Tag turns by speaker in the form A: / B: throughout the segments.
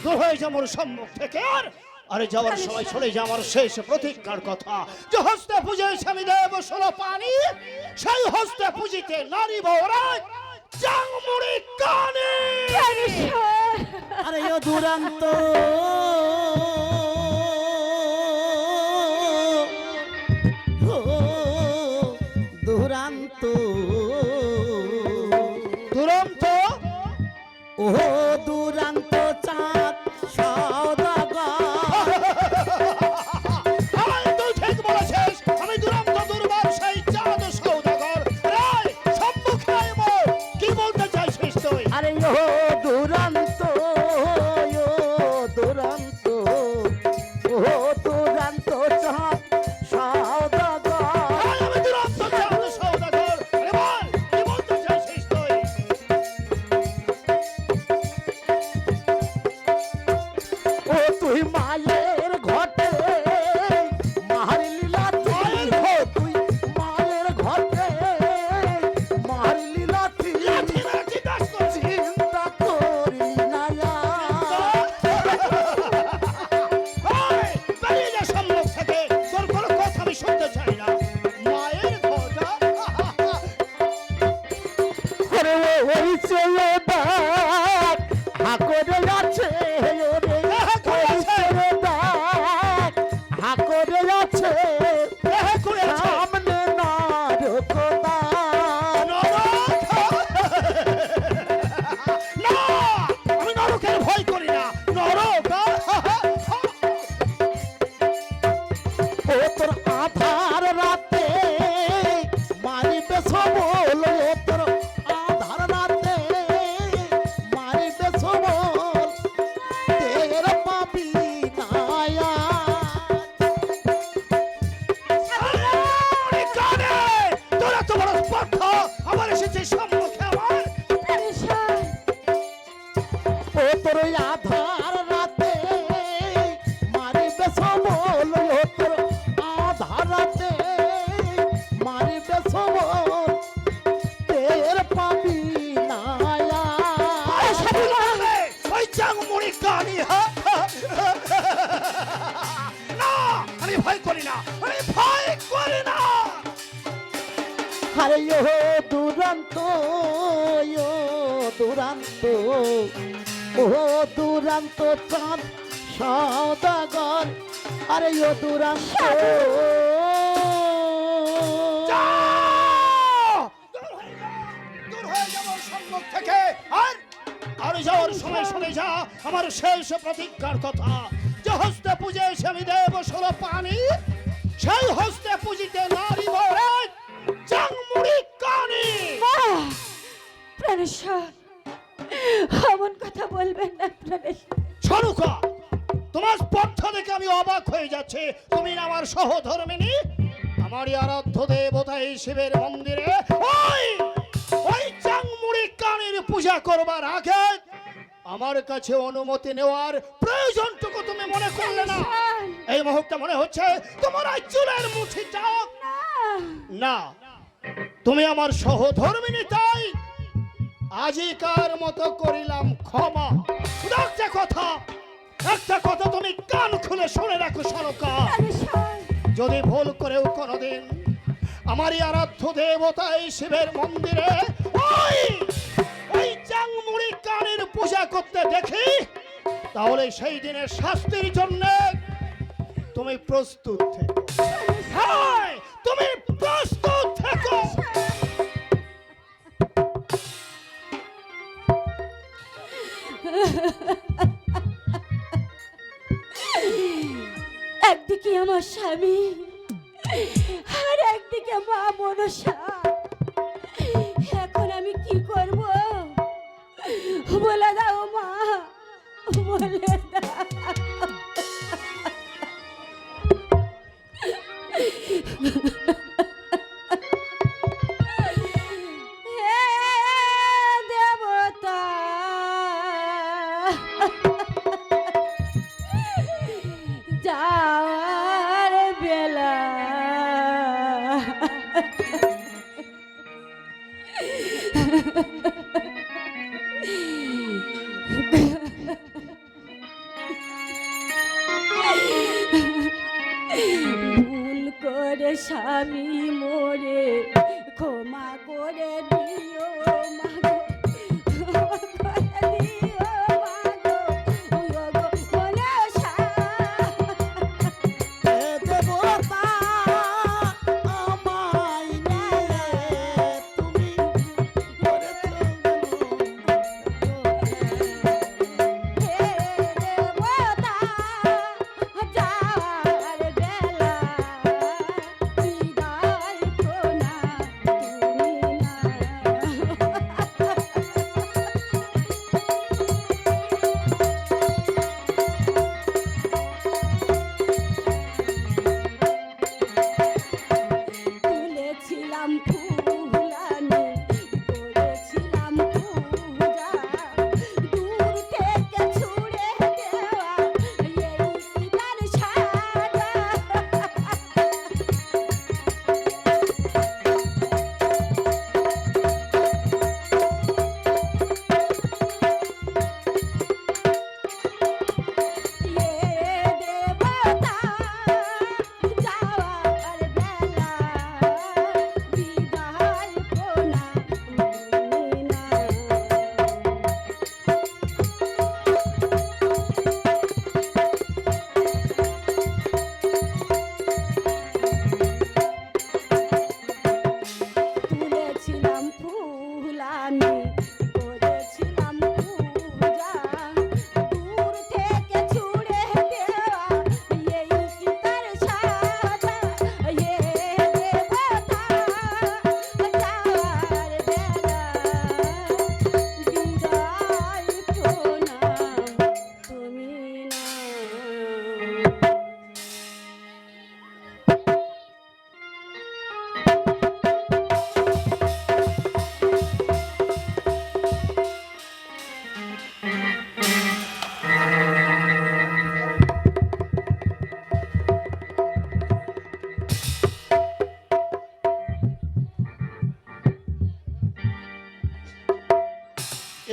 A: দূর হয়ে যা মোর সম্মুখ থেকে। আরে যাওয়ার সময় চলে যা আমার শেষ প্রতিজ্ঞার কথা, যে হস্তে পুজে স্বামী দেব ষোলো পানি, সেই হস্তে পুজিতে নারী বৌরাজ চাংমুড়ি কানে।
B: আরে ও দুরন্ত দুরন্ত
A: দুরন্ত
B: ও দুরন্ত চাঁদ সওদাগর।
A: তুই ঠিক বলেছিস, আমি দুরন্ত দুর্বার সেই চাঁদ সওদাগর। এই সম্মুখে আয় মোর, কি বলতে চাইছিস তুই?
B: আরে ও দুরন্ত দুরন্ত ও দুরন্ত চাঁদ সওদাগর।
A: আমি দুরন্ত চাঁদ সওদাগর। আরে বল, কি বলতে চাইছিস তুই?
B: ও তুই মায়ের ঘটে মারলি লাথি, ও তুই মায়ের ঘটে মারলি লাথি,
A: লাঠি লাঠি দাস করছিস।
B: চিন্তা করি না
A: এই, বেরিয়ে যা সম্মুখ থেকে, তোর কোনো কথা আমি শুনতে চাই না। মায়ের ঘটা
B: আরে ওই চেয়ে দেখ হাকরে আছে ওরে, ওই চেয়ে দেখ হাকরে আছে সামনে নারকদান।
A: না, আমি নরকের ভয় করি না। নরক
B: ও তোর আধার রাতে মারিবে সবল, ও তোর আধার রাতে মারিবে সবল, তের পাবি নায়া।
A: কানে তোরা তো বড় স্পর্ধ, আমার এসেছে সম্মুখে আমার।
B: ও তোর আধার রাতে মারিবে সবল, ও তোর আধার রাতে মারিবে সবল, তের পাবি নায়া।
A: ওই চাংমুড়ি কানি। না, আমি ভয় করি না, আমি ভয় করি না।
B: আরে ও দুরন্ত ও দুরন্ত ও দুরন্ত চাঁদ সওদাগর। আরে ও দুরন্ত
A: যাও! দূর হয়ে যাবো সম্মুখ থেকে। আর যাওয়ার সময় শুনে যা আমার শেষ প্রতিজ্ঞার কথা, যে হস্তে পুজে স্বামী দেব ষোলো পানি, সেই হস্তে পুজিতে নারী বৌরাজ চাংমুড়ি কানি।
C: প্রাণেশ্বর, অমন কথা বলবেন না প্রাণেশ্বর।
A: সরুকা, তোমার স্পর্ধ দেখে আমি অবাক হয়ে যাচ্ছে। তুমি না আমার সহধর্মিনী, আমারই আরাধ্য দেবতা এই শিবের মন্দিরে ওই চাংমুড়ি কানির পূজা করবার আগে আমার কাছে অনুমতি নেওয়ার প্রয়োজনটুকু তুমি মনে করলে না। এই মুহূর্তে মনে হচ্ছে তোমার এই চুলের মুঠিটা না, তুমি আমার সহধর্মিনী, তাই আজিকার মতো করিলাম ক্ষমা। একটা কথা তুমি কান খুলে শুনে রাখো সরকা, যদি ভুল করেও কোনোদিন আমারই আরাধ্য দেবতা এই শিবের মন্দিরে ওই চাংমুড়ি কানের পূজা করতে দেখি, তাহলে সেই দিনের শাস্তির জন্য তুমি প্রস্তুত থেকো। হ্যাঁ, তুমি প্রস্তুত থেকো।
C: একদিকে আমার স্বামী আর একদিকে মা মনসা, এখন আমি কি করব? বলে দাও মা, বলে দাও। হে দেবতা, যাওয়ার বেলা স্বামী মোরে ক্ষমা করে দিও মাগো, ক্ষমা করে দিও মাগো, ওগো মনসা।
B: এ দেবতা আমায় নিয়ে তুমি করেছ
C: হে দেবতা যাওয়ার বেলা বিদায় কোনা তুমি না। তুলেছিলাম ফুলানি, করেছিলাম পূজা, দূর থেকে ছুঁড়ে দেওয়া এই সীতার সাজা। এ দেবতা যাওয়ার বেলা বিদায় কোনা তুমি না। তুলেছিলাম ফুলানি, করেছিলাম পূজা, দূর থেকে ছুঁড়ে দেওয়া এই সীতার সাজা। হে দেবতা যাওয়ার বেলা বিদায় কোনা তুমি না।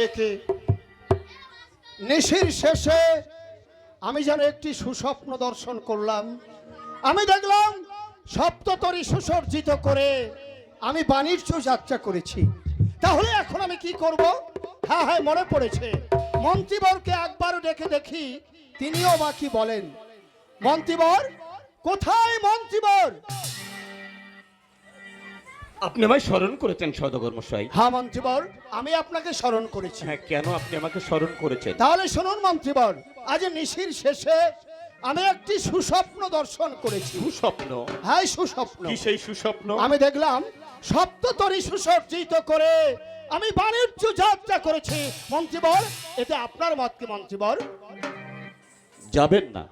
A: একে নিশির শেষে আমি যেন একটি সুস্বপ্ন দর্শন করলাম। আমি দেখলাম সপ্ততরী সুসজ্জিত করে আমি বাণিজ্য যাত্রা করেছি। তাহলে এখন আমি কি করব? হ্যাঁ হ্যাঁ, মনে পড়েছে, মন্ত্রীবরকে একবার ডেকে দেখি তিনিও বা কি বলেন। মন্ত্রীবর কোথায়? মন্ত্রীবর!
D: আপনি আমায় স্মরণ করেছেন সওদাগর মশাই?
A: হ্যাঁ মন্ত্রীবর, আমি আপনাকে স্মরণ করেছি।
D: হ্যাঁ, কেন আপনি আমাকে স্মরণ করেছেন?
A: তাহলে শুনুন মন্ত্রীবর, আজ নিশির শেষে আমি একটি সুস্বপ্ন দর্শন করেছি।
D: সুস্বপ্ন?
A: হ্যাঁ সুস্বপ্ন।
D: কি সেই সুস্বপ্ন?
A: আমি দেখলাম সপ্ততরী সুসজ্জিত করে আমি বাণিজ্য যাত্রা করেছি। মন্ত্রীবর, এতে আপনার মত কি মন্ত্রীবর?
D: যাবেন না?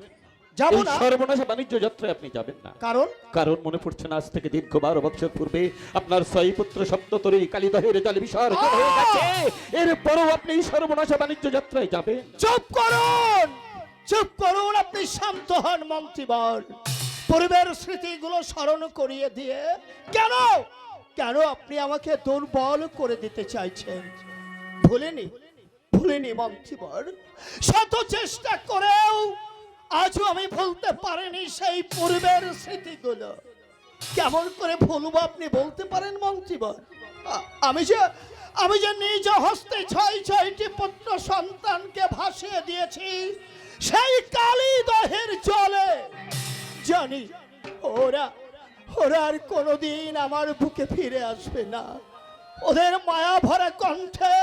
A: যাব
D: এই
A: না।
D: সর্বনাশা বাণিজ্য যাত্রায় আপনি যাবেন না।
A: কারণ?
D: কারণ মনে পড়ছে না, আজ থেকে দীর্ঘ 12 বছর পূর্বে আপনার 6 পুত্র সপ্ততরী কালীদহের জলে বিসর্জন হয়ে গেছে। এরপরও আপনি এই সর্বনাশা বাণিজ্য যাত্রায় যাবেন?
A: চুপ করুন, চুপ করুন, আপনি শান্ত হন মন্ত্রীবর। পূর্বের স্মৃতিগুলো স্মরণ করিয়ে দিয়ে কেন কেন আপনি আমাকে দুর্বল করে দিতে চাইছেন? ভুলিনি, ভুলিনি মন্ত্রীবর। শত চেষ্টা করেও আজও আমি ভুলতে পারিনি সেই পূর্বের স্মৃতিগুলো। কেমন করে ভুলবো আপনি বলতে পারেন মন্ত্রীবর? আমি যে নিজ হস্তে 6টি পুত্র সন্তানকে ভাসিয়ে দিয়েছি সেই কালীদহের জলে, জানি ওরা ওরা আর কোনোদিন আমার বুকে ফিরে আসবে না। ওদের মায়া ভরা কণ্ঠে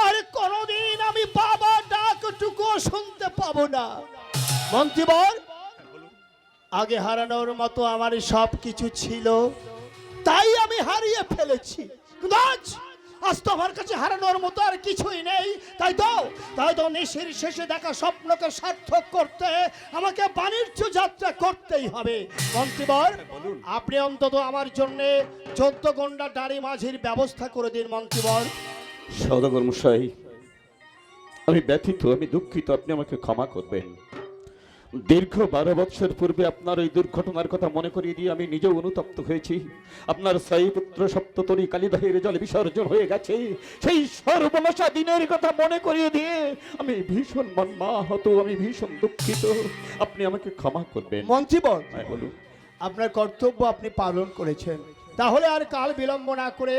A: আর কোনোদিন আমি বাবা ডাকটুকু শুনতে পাবো না। মন্ত্রীবর, আগে হারানোর মতো আমার সব কিছু ছিল, তাই আমি হারিয়ে ফেলেছি। কিন্তু আজ তো আমার কাছে হারানোর মতো আর কিছুই নেই। তাই তো নিশির শেষে দেখা স্বপ্নকে সার্থক করতে আমাকে বাণিজ্য যাত্রা করতেই হবে। মন্ত্রীবর, আপনি অন্তত আমার জন্য 14 গন্ডা দাড়ি মাঝির ব্যবস্থা করে দিন মন্ত্রীবর।
D: সওদাগর মশাই, আমি ব্যথিত, আমি দুঃখিত, আপনি আমাকে ক্ষমা করবেন। দীর্ঘ 12 বছর পূর্বে আপনার এই দুর্ঘটনার কথা মনে করিয়ে দিয়ে আমি নিজেও অনুতপ্ত হয়েছি। আপনার 6 পুত্র সপ্ততরী কালীদহের জলে বিসর্জন হয়ে গেছে, সেই সর্বনাশা দিনের কথা মনে করিয়ে দিয়ে আমি ভীষণ মর্মাহত, আমি ভীষণ দুঃখিত। আপনি আমাকে ক্ষমা করবেন।
A: মন্ত্রীবর,
D: হ্যাঁ, বলুন।
A: আপনার কর্তব্য আপনি পালন করেছেন, তাহলে আর কাল বিলম্ব না করে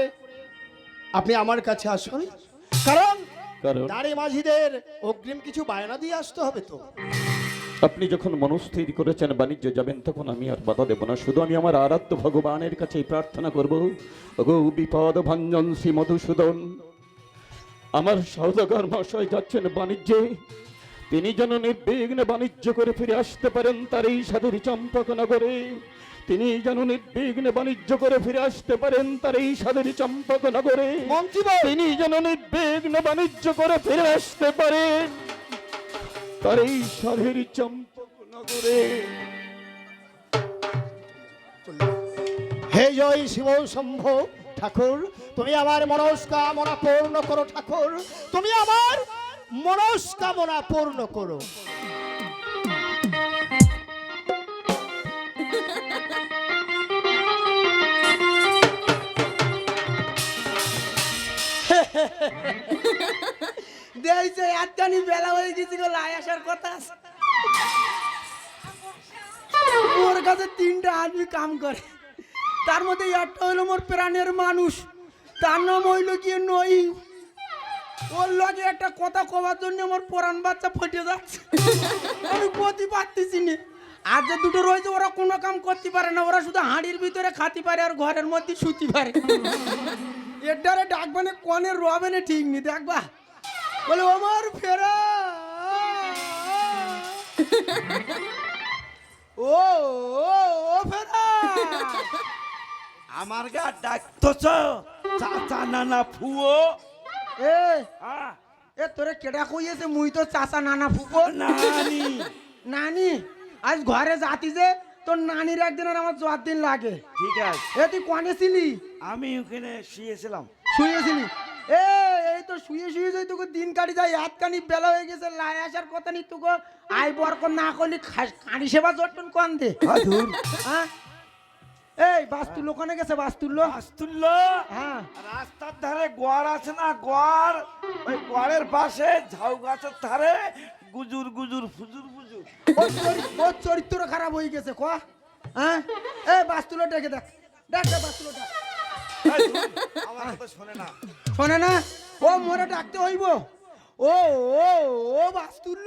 A: আপনি আমার কাছে আসুন, কারণ
D: কারণ
A: দাঁড়ি মাঝিদের অগ্রিম কিছু বায়না দিয়ে আসতে হবে তো।
D: আপনি যখন মনস্থির করেছেন বাণিজ্য যাবেন, তখন আমি আর বাধা দেব না। শুধু আমি আমার আরাধ্য ভগবানের কাছে প্রার্থনা করব, ওগো বিপদ ভঞ্জন শ্রী মধুসূদন, আমার সওদাগর মশাই যাচ্ছেন বাণিজ্যে, তিনি যেন নির্বিঘ্নে বাণিজ্য করে ফিরে আসতে পারেন তার এই সাধুর চম্পকনগরে। তিনি যেন নির্বিঘ্নে বাণিজ্য করে ফিরে আসতে পারেন তার এই সাধুর চম্পকনগরে।
A: মন্ত্রীবর,
D: তিনি যেন নির্বিঘ্নে বাণিজ্য করে ফিরে আসতে পারেন তার এই সাধুর চম্পকনগরে।
A: হে জয় শিব শম্ভ ঠাকুর, তুমি আমার মনস্কামনা পূর্ণ করো ঠাকুর, তুমি আমার মনস্কামনা পূর্ণ করো।
B: দেখছে এতখানি বেলা হয়ে গেছিল, লাই আসার কথা আছে। ওর কাছে 3টা আদমি কাম করে, তার মধ্যে একটা হইলো মোর প্রাণের মানুষ, তার নাম হইলো কি নই। ওর লগে একটা কথা কবার জন্য আমার পরাণ বাচ্চা ফটে যাচ্ছে, আমি গতি পারতেছি না। আর যে দুটো রয়েছে ওরা কোনো কাম করতে পারে না, ওরা শুধু হাঁড়ির ভিতরে খাতে পারে আর ঘরের মধ্যে শুতে পারে। এটারে ডাকবানে কনে রবে না ঠিক নি, দেখবা বলে আমার ফেরা ও ও ফেরা
E: আমার গা ডাকতেছ চাচা নানা ফুয়ো।
B: এ
E: আহ,
B: এ তোরে কেডা কইয়েছে মুই তো চাচা নানা ফুকো
E: নানি
B: নানি আজ ঘরে যাতি যে তোর নানির একদিন আর আমার 4 দিন লাগে।
E: ঠিক আছে,
B: এ তুই কনে ছিলি?
E: আমি ওখানে শুয়েছিলাম।
B: শুয়েছিলি? এ এই তো শুয়ে শুয়ে যাই তোকে দিন কাটি যায়, এতখানি বেলা হয়ে গেছে, লাই আসার কথা নি তোকে আই বরক না করলি কাঁড়ি সেবা জটন কন দে। হ্যাঁ এই বাস্তুল্য কোনে গেছে? বাস্তুল্য
E: আস্তুল্য
B: হ্যাঁ
E: রাস্তার ধারে গোয়ার আছে না, গোয়ার ওই গোয়ারের পাশে ঝাউ গাছের ধারে গুজুর গুজুর ফুজুর ফুজুর।
B: ওর চরিত্র খারাপ হয়ে গেছে ক। হ্যাঁ এই বাস্তুল্য ডেকে দেখ, দেখ দেখ বাস্তুল্য ডাক।
E: এই ধুর, আমার কথা শোনে না।
B: শোনে না? ও মোরে ডাকতে হইব। ও ও ও বাস্তুল্য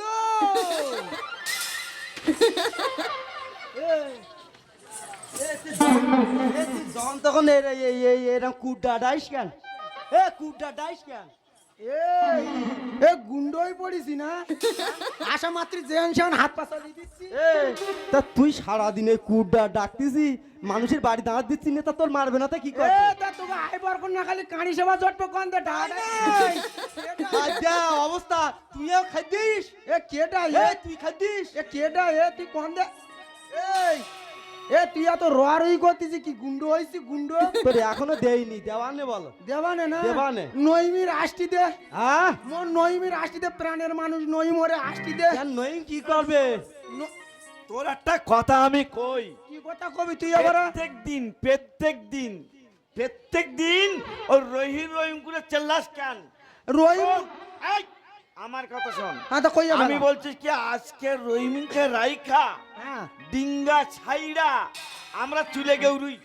F: যখন তখন এরকম কুডা ডাইস কেন? এ কুডা ডাইস কেন?
B: এই এ গুন্ডই পড়িছি না, আশা মাত্রী যেন সেন হাত পা চালিয়ে দিচ্ছি।
F: এ তা তুই সারাদিন এই কুডা ডাকতেছি, মানুষের বাড়ি দাঁড় দিচ্ছি না, তা তোর মারবে না তা কি
B: এ
F: করবে?
B: তা তোকে আইবার কোন না খালি কাঁড়ি সেবা জটপ কোন দে ঢাড়।
F: আজ্ঞা অবস্থা, তুইও খাইদিস?
B: এ কেডা
F: এ
B: এ
F: তুই খাইদিস?
B: এ কেডা এ তুই কোন দে? এই এ তুই এত রোয়ারই করতেছি কি গুন্ড হইছি গুন্ড?
F: তোর এখনো দেয়নি, দেওয়ানে বলো।
B: দেবানে না
F: দেবানে।
B: নইমির আষ্টি দে,
F: হ্যাঁ
B: মোর নইমির আষ্টি দে, প্রাণের মানুষ নই মোরে আষ্টি দে।
F: কেন নই কি করবে?
E: তোর একটা কথা আমি কই,
B: কি কথা কবি তুই আবার?
E: প্রত্যেক দিন ওই রহিম করে চেল্লাস কেন?
B: রহিম
E: এই, আমার কথা শোন।
B: হ্যাঁ তো কই
E: আমি বলছি কি আজকে রহিমকে রাইখা
B: হ্যাঁ
E: ডিঙ্গা ছাইড়া আমরা চলে গেউরুই।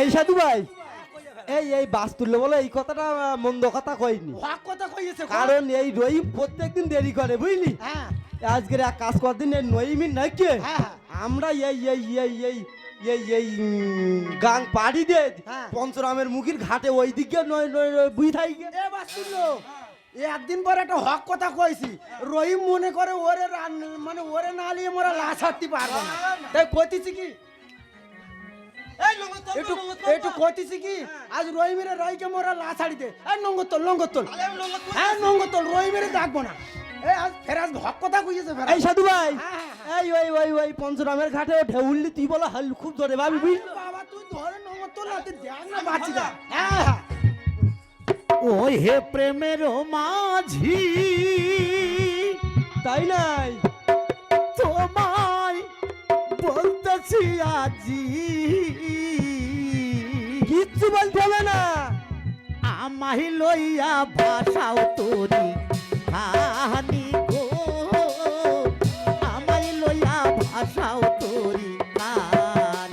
F: এই সাধু ভাই, এই বাস্তুল্য বলে এই কথাটা মন্দ কথা কইনি,
B: হক কথা কইছে
F: কারণ এই রহিম প্রত্যেকদিন দেরি করে বুঝলি।
B: হ্যাঁ
F: আজকের এক কাজ করদিন এই নইমিন নাকি
B: হ্যাঁ।
F: আমরা এই গাং পাড়ি দে
B: হ্যাঁ।
F: পঞ্চরামের মুখির ঘাটে ওই দিকে বুই থাই গে।
B: এ বাসুল্ল এ একদিন পরে একটা হক কথা কইছি, রহিম মনে করে ওরে মানে ওরে না লিয়ে মোরা লাশ হাঁটতে পারবো না, তাই কইতেছি কি একটু একটু কইতেছি কি আজ রহিমের রাইকে মোরা লাশ ছাড়ি দে। এই নঙ্গতল হ্যাঁ নঙ্গতল রহিমের ডাকবো না। এই আজ ফেরাজ হক কথা কইছে ফেরাজ।
F: এই সাধু ভাই,
B: হ্যাঁ,
F: এই ওই পঞ্চরামের ঘাটে ঢেউলি তুই বলো হাল খুব জোরে ভাবি বুঝলি।
B: বাবা তুই ধরে নঙ্গতল না, তুই দেখ না বাঁচি দা। হ্যাঁ
E: ওই হে প্রেমের মাঝি,
F: তাই নাই
E: তোমায় বলতেছি আজি,
F: কিচ্ছু বলতে হবে না।
E: আমায় লইয়া ভাষাও তোরি কাহানি গো, আমায় লইয়া ভাষাও তোরি কাহানি।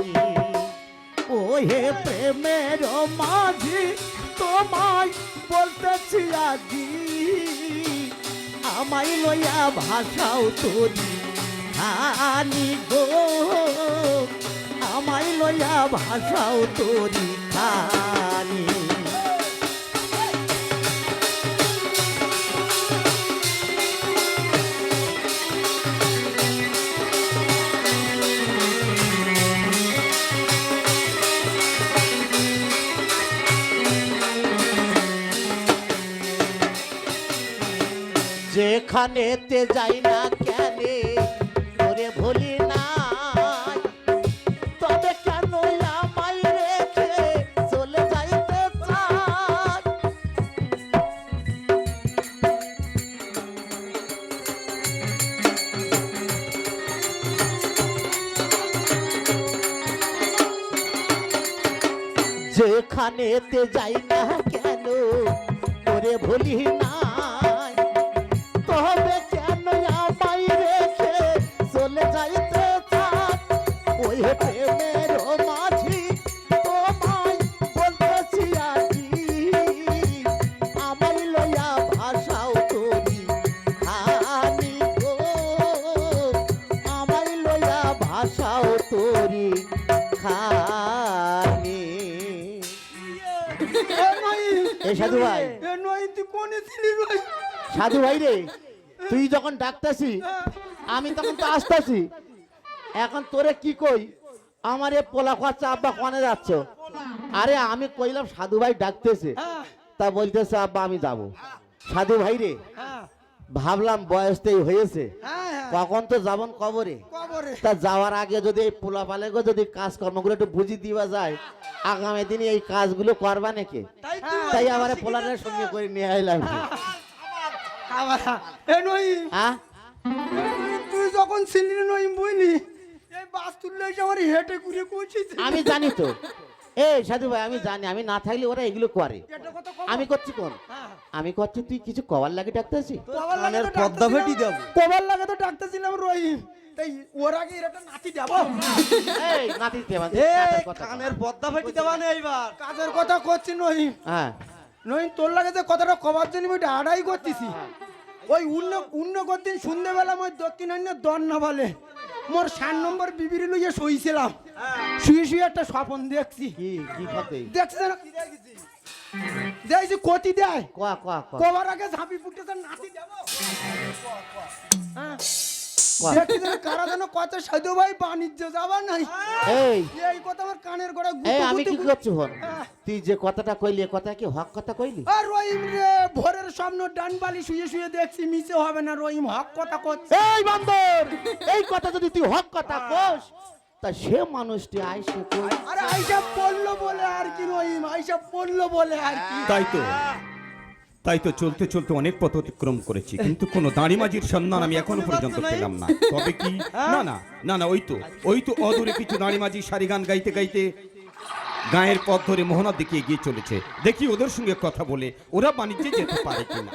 F: আমায় লইয়া ভাষাও তোরি খানি গো, আমায় লইয়া ভাষাও তোরি খানি। যেখানেতে যাই না কেন তোরে ভুলি না, তবে কেন আমায় রেখে চলে যাইতে চাই। যেখানেতে যাই না কেন তোরে ভুলি না, তবে কেন আমায় রেখে চলে যাইতে চাই। ওই প্রেমের মাঝি তোমায় বলতেছি আজি, আমায় লইয়া ভাষাও তোরি খানি গো, আমায় লইয়া ভাষাও তোরি খানি। এ সাধু ভাই,
B: এ নয় তুই কোনে ছিলি রই?
F: সাধু ভাই রে, তুই যখন ডাকতাছি আমি তখন তো আসতাছি। এখন তোরে কি কই, আমার এ পোলা খরচা আব্বা কনে যাচ্ছ? আরে আমি কইলাম সাধু ভাই ডাকতেছে,
B: হ্যাঁ
F: তা বলতেছে আব্বা আমি যাব। সাধু ভাই রে,
B: হ্যাঁ
F: ভাবলাম বয়সটাই হয়েছে,
B: হ্যাঁ হ্যাঁ,
F: কখন তো যাবন কবরে।
B: কবরে।
F: তা যাওয়ার আগে যদি এই পোলা পালেগো যদি কাজকর্মগুলো একটু বুঝি দিবা যায়, আগামী দিনে এই কাজগুলো করবা নাকি। তাই আমার পোলাটার সঙ্গে করে নিয়ে আইলাম।
B: আবার এ নই,
F: হ্যাঁ
B: তুই যখন ছিলি নই বুঝলি, এই বাস তুললে এসে আমার হেঁটে ঘুরে পৌঁছেছে।
F: আমি জানি তো, এই সাধু ভাই আমি জানি, আমি না থাকলে ওরা এগুলো করে।
B: এটা কথা কব।
F: আমি করছি কোন,
B: হ্যাঁ,
F: আমি করছি তুই কিছু কবার লাগে ডাকতেছি।
B: কবার লাগে তো
F: পদ্মা ফেটি দেব।
B: কবার লাগে তো ডাকতেছিলাম রহিম, তাই ওর আগে এটা নাতি দেব।
F: এই নাতি দেবা
B: কানের পদ্মা ফেটি দেবা না এইবার। কাজের কথা করছি নহিম,
F: হ্যাঁ
B: নহিম তোর লাগে যে কথাটা কবার জন্য আমি আড়াই করতেছি। ওই উন্ন করদিন সন্ধ্যেবেলা মই দক্ষিণান্য দর না বলে মোর 7 নম্বর বিবির লইয়ে শুয়েছিলাম, শুয়ে শুয়ে একটা স্বপ্ন দেখছি।
F: কি কি কথা
B: দেখছি না দেখছি কতি দেয়,
F: কোয়া কোয়া কোয়া
B: কবার আগে ঝাঁপি ফুটেছে নাতি দেব। হ্যাঁ,
F: কোয়া।
B: দেখছি যেন কারা যেন কত সাধু ভাই বাণিজ্য যাবা নাই।
F: এই
B: এই কথা আমার কানের গোড়া
F: এই আমি কি করছি ফোন,
B: হ্যাঁ।
F: তুই যে কথাটা কইলি এ কথা কি হক কথা কইলি?
B: আর রহিম রে, ভোরের স্বপ্ন ডান বালি শুয়ে শুয়ে দেখছি, মিছে হবে না রহিম হক কথা করছে।
F: এই বান্দর, এই কথা যদি তুই হক কথা কস, তা সে মানুষটি আইসে কই।
B: আরে আইসা পড়লো বলে আর কি রহিম, আইসা পড়লো বলে আর কি।
G: তাই তো চলতে চলতে অনেক পথ অতিক্রম করেছি, কিন্তু কোনো দাঁড়িমাঝির সন্ধান আমি এখনো পর্যন্ত পেলাম না। তবে কি না না না না, ওই তো অদূরে কিছু দাঁড়িমাঝি সারি গান গাইতে গাইতে গায়ের পথ ধরে মোহনার দিকে এগিয়ে চলেছে। দেখি ওদের সঙ্গে কথা বলে ওরা বাণিজ্যে যেতে পারে কিনা।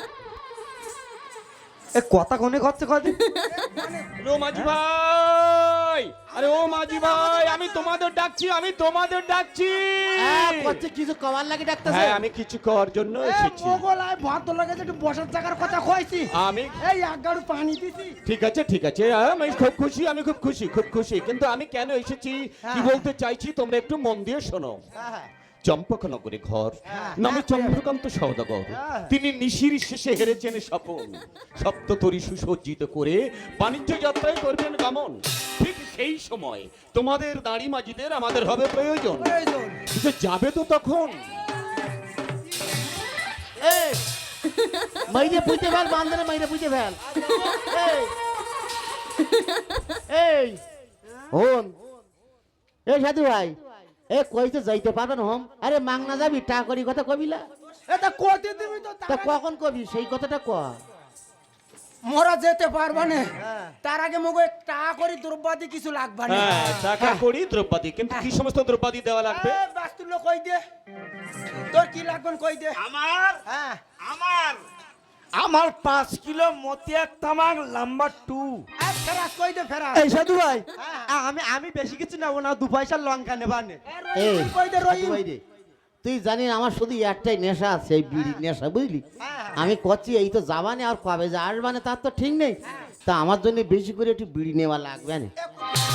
F: এ কথা কোনে করছে কদি?
G: ও মাঝি ভাই, আরে ও মাঝি ভাই, আমি তোমাদের ডাকছি।
F: করছে কিছু কবার লাগে ডাকতেছে।
G: হ্যাঁ, আমি কিছু করার জন্য এসেছি।
B: মোগল আয় ভাত লাগে একটু বসার জায়গার কথা কইছি,
G: আমি
B: এই এক গাড়ু পানি দিছি।
G: ঠিক আছে, আমি খুব খুশি, কিন্তু আমি কেন এসেছি কি বলতে চাইছি তোমরা একটু মন দিয়ে শোনো। চম্পকনগরে ঘর, নামে চন্দ্রকান্ত সওদাগর, তিনি নিশির শেষে হেরেছেন স্বপন, সপ্ততরী সুসজ্জিত করে বাণিজ্য যাত্রায় করবেন গমন। ঠিক সেই সময় তোমাদের দাড়ি মাঝিদের আমাদের হবে প্রয়োজন, কিন্তু যাবে তো তখন।
F: এই মাইরে পুইতে ফেল, বান্দরে মাইরে পুইতে ফেল। এই হন, এই সাধু ভাই, এ কইতে যাইতে পারবেন হোম? আরে মাংনা যাবি টা করি কথা কবিলা,
B: এটা কতে দিবি তো
F: তা কখন কবি সেই কথাটা ক।
B: মোরা যেতে পারবা না, তার আগে মগে টাকা করি দ্রব্যাদি কিছু লাগবে না।
G: হ্যাঁ, টাকা করি দ্রব্যাদি, কিন্তু কি সমস্ত দ্রব্যাদি দেওয়া লাগবে?
B: বাস্তুলো কই দে, তোর কি লাগবে কই দে।
E: আমার
B: হ্যাঁ,
E: আমার 5 কিলো মতিয়ার তামাক নাম্বার 2।
B: ফেরাস কই দে ফেরাস।
F: এই সাধু ভাই,
B: হ্যাঁ।
F: আমি বেশি কিছু নেবো না, 2 পয়সার লঙ্কা নেবা নে।
B: এই কই দে
F: সাধু
B: রহিম,
F: ভাই রে, তুই জানি আমার শুধু একটাই নেশা আছে, এই বিড়ি নেশা, বুঝলি? আমি করছি এই তো যাবানে, আর কবে যে আসবানে তার তো ঠিক নেই। তা আমার জন্য বেশি করে একটু বিড়ি নেওয়া লাগবে না।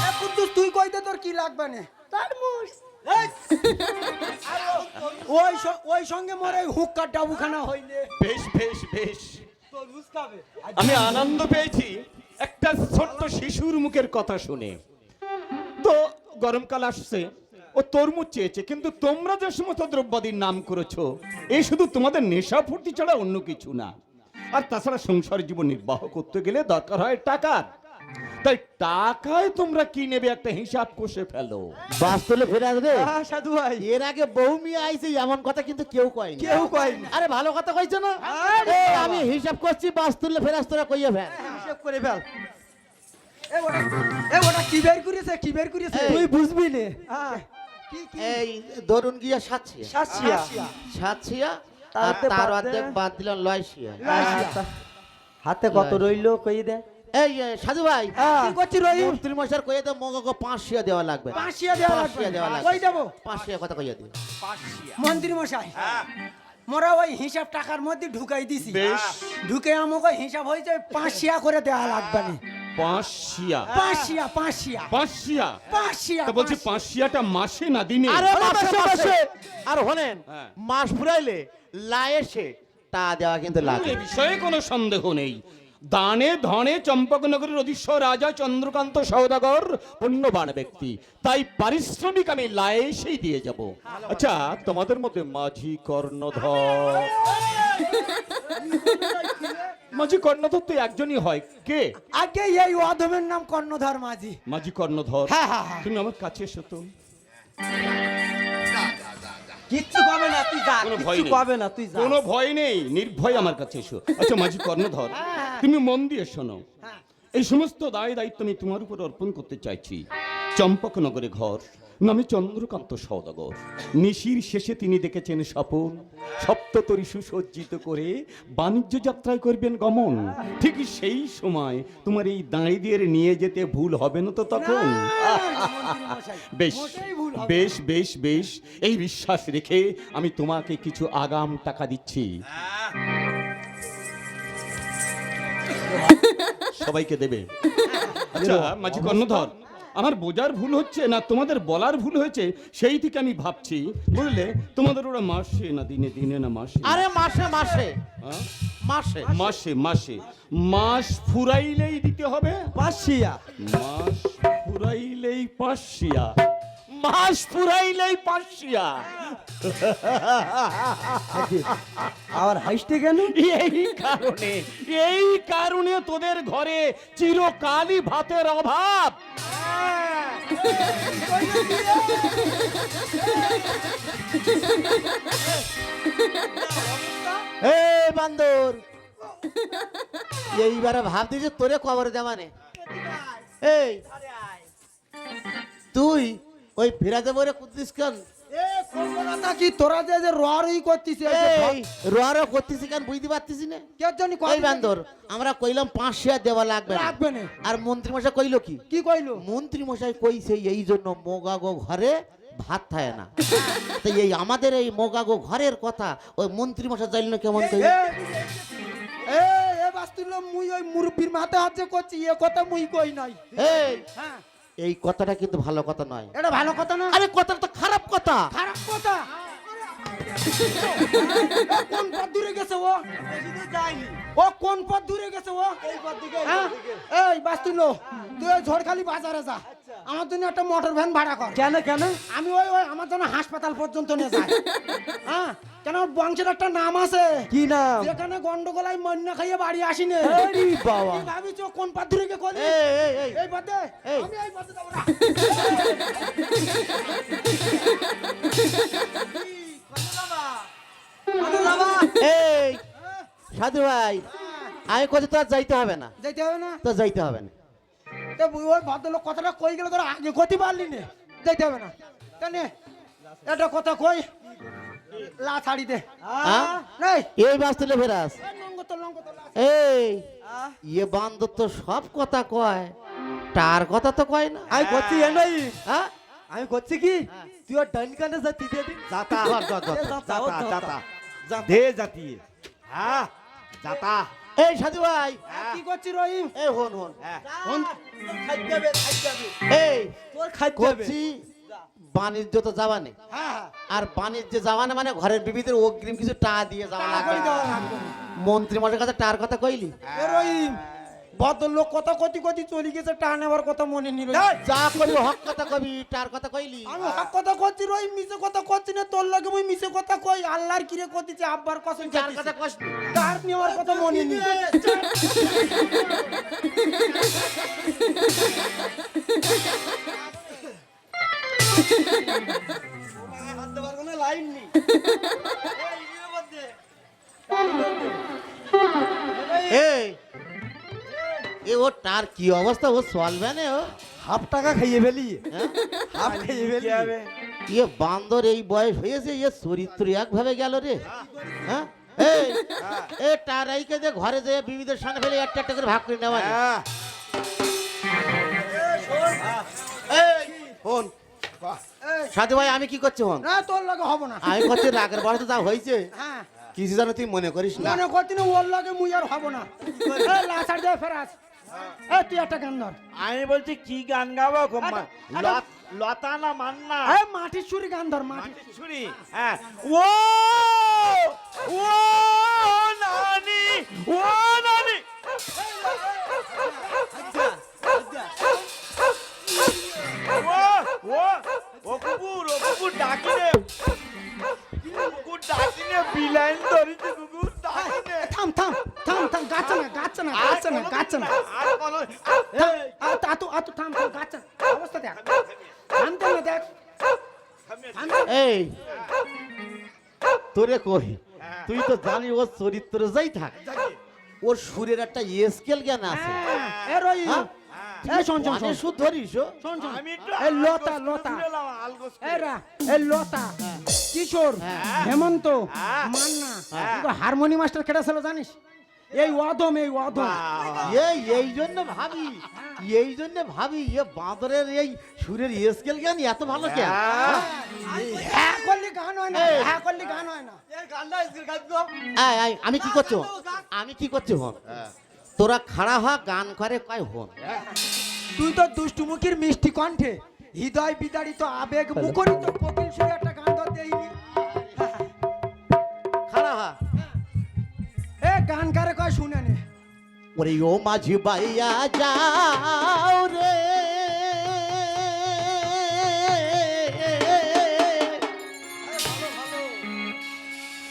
B: এ কুদ্দুস তুই কই দে তোর কি লাগবে না?
C: তরমুজ।
B: ওই সঙ্গে মোর এই হুক্কা ডাবুখানা হইলে
G: বেশ বেশ বেশ, আমি আনন্দ পেয়েছি একটা ছোট্ট শিশুর মুখের কথা শুনে। তো গরমকাল আসছে, ও তরমুজ চেয়েছে, কিন্তু তোমরা যে সমস্ত দ্রব্যাদির নাম করেছো এই শুধু তোমাদের নেশা ফুর্তি ছাড়া অন্য কিছু না। আর তাছাড়া সংসার জীবন নির্বাহ করতে গেলে দরকার হয় টাকার। তাই টাকায় তোমরা কি নেবে একটা হিসাব কষে ফেলো।
F: বাস্তলে ফেরে আসবে।
B: সাধু ভাই,
F: এর আগে বউ মেয়ে আইছে এমন কথা কিন্তু কেউ কয়নি।
B: কেউ কয়নি।
F: আরে ভালো কথা কইছে না? এ, আমি হিসাব করছি, বাস্তলে ফেরাস তোরা কইয়া ফেল।
B: হিসাব করে ফেল। ওটা কি বের করেছে, কি বের করেছে
F: এই,
B: তুই বুঝবি না। কি কি
F: এই ধরুন গিয়া সাতশিয়া,
B: সাতশিয়া।
F: সাতশিয়া, আর
B: তাতে
F: তার
B: বাদ দে।
F: অর্ধেক বাদ দিলাম লয়শিয়া।
B: হাতে কত রইলো কই দে।
F: এই সাধু ভাই,
B: কি করছিস রহিম?
F: মন্ত্রী মশাই কইয়া তো মগকে 5 দেওয়া লাগবে।
B: 5 দেওয়া লাগবে।
F: 5 দেওয়া লাগবে।
B: কই দেবো?
F: 5 কথা কইয়া দিও।
B: মন্ত্রী মশাই, মোরা ওই হিসাব টাকার মধ্যে ঢুকাই দিছি।
G: বেশ।
B: ঢুকে আমাকে হিসাব হয়েছে 5 করে দেওয়া লাগবে না।
G: 5
B: 5
G: তা বলছি 5টা মাসে না দিনে?
F: আরে মাসে মাসে। আর হলেন
G: হ্যাঁ।
F: মাস ফুরাইলে লায়েসে তা দেওয়া কিন্তু লাগবে।
G: এ বিষয়ে কোনো সন্দেহ নেই। দানে ধনে চম্পকনগরের অধীশ্বর রাজা চন্দ্রকান্ত সওদাগর পুণ্যবান ব্যক্তি, তাই পারিশ্রমিক আমি লায়েসেই দিয়ে যাব। আচ্ছা, তোমাদের মধ্যে মাঝি কর্ণধর, মাঝি কর্ণধর তো একজনই হয়, কে?
B: আগে এই অধমের নাম কর্ণধর মাঝি।
G: মাঝি কর্ণধর,
B: হ্যাঁ, হ্যাঁ, হ্যাঁ।
G: তুমি আমার কাছে এসো তো।
B: কিচ্ছু কবে না তুই যা,
G: কোনো ভয়
B: কিচ্ছু
G: নেই,
B: কবে না তুই যা।
G: কোনো ভয় নেই, নির্ভয় আমার কাছে এসো। আচ্ছা মাঝি কর্ণধর, তুমি মন দিয়ে শোনো। এই সমস্ত দায় দায়িত্ব আমি তোমার উপর অর্পণ করতে চাইছি। চম্পকনগরে ঘর, নামে চন্দ্রকান্ত সওদাগর। নিশির শেষে তিনি দেখেছেন স্বপন, সপ্ততরী সুসজ্জিত করে বাণিজ্য যাত্রায় করবেন গমন। ঠিক সেই সময় তোমার এই দাঁড়িয়ে নিয়ে যেতে ভুল হবে না তো তখন? বেশ বেশ বেশ বেশ, এই বিশ্বাস রেখে আমি তোমাকে কিছু আগাম টাকা দিচ্ছি। সবাইকে দেবে? আচ্ছা মাঝি কর্ণধর, আমার বোঝার ভুল হচ্ছে না তোমাদের বলার ভুল হয়েছে, সেই থেকে আমি ভাবছি, বুঝলে, তোমাদের ওরা মাসে না দিনে, দিনে না মাসে?
F: আরে মাসে মাসে।
G: হ্যাঁ?
F: মাসে
G: মাসে মাসে, মাস ফুরাইলেই দিতে হবে।
B: 5
G: মাস ফুরাইলেই 5 মাস ফুরাইলেই 5
B: আর হাসতে কেন?
G: এই কারণে তোদের ঘরে চিরকালই ভাতের অভাব।
F: এই বান্দর, এইবারে ভাবছি যে তোরে কবরে দেওয়ানে। এই তুই ওই ফিরাতে বলে কুদ্দিস কেন?
B: এ কোনটা কি তোরা যে ররই করতিস?
F: এই রোয়ারও করতেছি কেন বুঝতে পারতেছি না।
B: কে জানি
F: এই বান্দর, আমরা কইলাম 5 দেওয়া লাগবে না।
B: লাগবে না।
F: আর মন্ত্রী মশাই কইলো কি?
B: কি কইলো?
F: মন্ত্রী মশাই কইছে এই জন্য মোগাগো ঘরে ভাত থাকে না। তো এই আমাদের এই মোগাগো ঘরের কথা ওই মন্ত্রী মশাই জানলো কেমন কই?
B: এ বাস্তুল মুই ওই মুরব্বির মাথা হাতে করছি, এ কথা মুই কই নাই।
F: এই
B: হ্যাঁ,
F: এই কথাটা কিন্তু ভালো কথা নয়।
B: এটা ভালো কথা না।
F: আরে কথাটা তো খারাপ কথা।
B: খারাপ কথা। কোন পথ দূরে গেছে ও? ও কোন পথ দূরে গেছে ও? হ্যাঁ? এই বাস্তুল, তুই ওই ঝড়খালি বাজারে যা, আমার জন্য একটা মোটর ভ্যান ভাড়া কর। কেন কেন? আমি ওই আমার জন্য হাসপাতাল পর্যন্ত নিয়ে যাই। হ্যাঁ, কেন ওর বংশের একটা নাম আছে। কি নাম? যেখানে গন্ডগোলাই মন্না খাইয়ে বাড়ি আসিনি। আরে বাবা, ভাবিছ কোন পথ দূরে গে কলি? এই পথে? আমি এই পথে যাব না।
F: এই সাধু ভাই, আমি কত তো আর যাইতে হবে না।
B: যাইতে হবে না?
F: তো যাইতে হবে না।
B: তো ওই ভদ্রলোক কথাটা কই গেল, তোরা আগে গতি পারলি না। যাইতে হবে না কেন? এটা কথা কই লা ছাড়ি দে।
F: হ্যাঁ?
B: নাই
F: এই বাস্তুলে ফেরাস।
B: লঙ্গ তো লা।
F: এই ইয়ে বান্দর তো সব কথা কয়, তার কথা তো কয় না।
B: আমি করছি এনই।
F: হ্যাঁ?
B: আমি করছি কি
F: তুই ওর ডাইন কানে জাতি দিয়ে দিন
E: যাতা
F: ধর, ধর, ধর,
E: এ
F: ধর,
E: যাতা ও
F: ধর, ধর,
E: যাতা
F: ধর।
E: দে জাতিয়ে হ্যাঁ যাতা
F: এই সাধু ভাই
B: কি করছি রহিম?
F: এই হন হন
E: হ্যাঁ
F: এই
B: তোর খাদ্য
F: করছি বাণিজ্য তো যাওয়া নেই
B: হ্যাঁ
F: আর বাণিজ্য যাওয়া না মানে ঘরের বিবিদের অগ্রিম কিছু টা দিয়ে যাওয়া লাগবে
B: দেওয়া লাগবে।
F: মন্ত্রী মশাইয়ের কাছে টার কথা কইলি
B: এ রহিম ভদ্রলোক কথা কতি কতি চলে গেছে, টা নেওয়ার কথা মনে নিল।
F: যা করি হক কথা কবি টার কথা কইলি
B: আমি হক কথা করছি রহিম, মিছে কথা করছি না। তোর লাগে মুই মিছে কথা কই, আল্লাহর কিরে কতিছে, আব্বার কসম
F: যার কথা কষ্ট
B: তার নেওয়ার কথা মনে নি। লাইন নি
F: এই এ ও টার কি অবস্থা, ও চলবে না ও
B: হাফ টাকা খাইয়ে ফেলি,
F: হ্যাঁ?
B: হাফ খাইয়ে ফেলি।
E: কি হবে
F: ইয়ে বান্দর এই বয়স হয়েছে, ইয়ে চরিত্র একভাবে গেল রে। হ্যাঁ এই এ টারাইকে যে ঘরে যে বিবিদের সামনে ফেলে একটা একটা করে ভাগ করে নেওয়া যায়।
E: হ্যাঁ
F: এই হন সাধু ভাই আমি কি করছি হন,
B: না তোর লাগে হবো না।
F: আমি করছি রাগের বয়স তো যা হয়েছে
B: হ্যাঁ
F: কিছু যেন তুই মনে করিস না।
B: মনে করছি না ওর লাগে মুই আর হবো না। এই লাসার যায় ফেরাস, এই তুই একটা গান ধর।
E: আমি বলছি কি গান গাবো
B: আরে, আরে।
E: লতা না মান্না
B: এই মাটির সুরি গান ধর, মাটি।
E: ছুরি হ্যাঁ ও ও নানি ও নানি ও কুকুর ডাকি রে কুকুর ডাকি রে বিলাইন ধরিছে কুকুর ডাকি রে
B: থাম থাম থাম থাম, গাছ না গাছ না গাছ না গাছ না।
E: আর কোনো
B: আতু আতু থাম থাম, গাছ না অবস্থা দেখ, থামতে না দেখ।
F: এই তোরে কই, তুই তো জানিস ওর চরিত্র যাই থাক, ওর সুরের একটা স্কেল জ্ঞান আছে।
B: এ রই,
F: হ্যাঁ?
B: এই শোন শোন শোন
F: সুদ ধরিস ও?
B: শোন শোন,
E: আমি একটু
B: এই লতা লতা,
E: আলগোস
B: এই রা এই লতা, কিশোর, হেমন্ত, মান্না, কিন্তু হারমোনি মাস্টার কেটে ছিল জানিস? এই ওয়াদম, এই ওয়াদম।
F: এই জন্য ভাবি, এই জন্য ভাবি এ বাঁদরের এই সুরের স্কেল জ্ঞান এত ভালো কেন?
B: হ্যাঁ করলি গান হয় না, হ্যাঁ করলি গান হয় না।
F: আমি কি করছো, আমি কি করছি হন, তোরা খাড়া হওয়া গান করে কয় হন।
B: তুই তো দুষ্টুমুখীর মিষ্টি কণ্ঠে হৃদয় বিদারিত আবেগ মুখরিত কোকিল সুরে একটা গান ধর দেইনি।
F: খাড়া হওয়া
B: এ গান কারে কয় শুনে নে।
F: ওরে ও মাঝি বাইয়া যাও রে,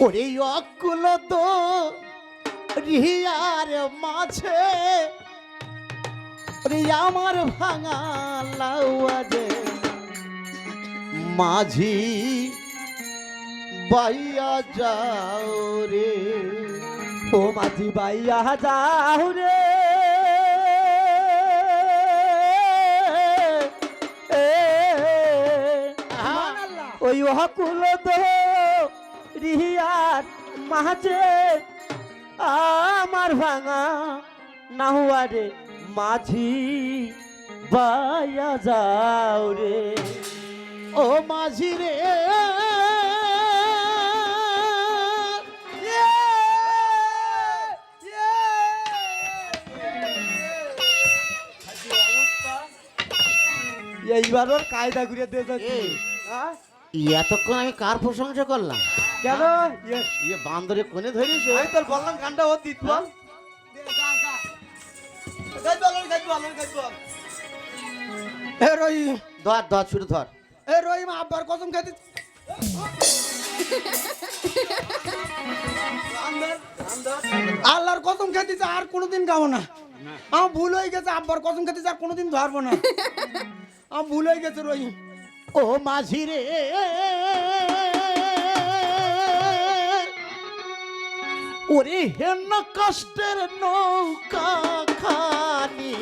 F: ওরে অকুল তো রিয়ার মাঝে, ওরে আমার ভাঙা লাউয়ারে মাঝি বাইয়া যাও রে,
B: ও মাঝি বাইয়া যাও রে, ওই হকুল দো রিয়ার মাঝে আমার ভাঙা নাহুয়ারে মাঝি বাইয়া যাও রে।
F: ও মাঝি রে
B: এইবার ওর কায়দা ঘুরে দিয়ে যাচ্ছি।
F: এতক্ষণ আমি কার প্রশংসা করলাম?
B: কেন
F: ইয়ে বান্দরে কোনে ধরিস?
B: আমি তোর বললাম গানটা ও দিত বল। এ রহিম,
F: ধর ধর শুরু ধর।
B: এ রহিম আব্বার কসম খাইতে আল্লাহর কসম খাইতেছে আর কোনোদিন গাবো না। আমার ভুল হয়ে গেছে, আব্বার কসম খাইতেছে আর কোনোদিন ধরবো না। আমার ভুল হয়ে গেছে রহিম।
F: ও মাঝি রে ওরে হেন কষ্টের নৌকা খানি,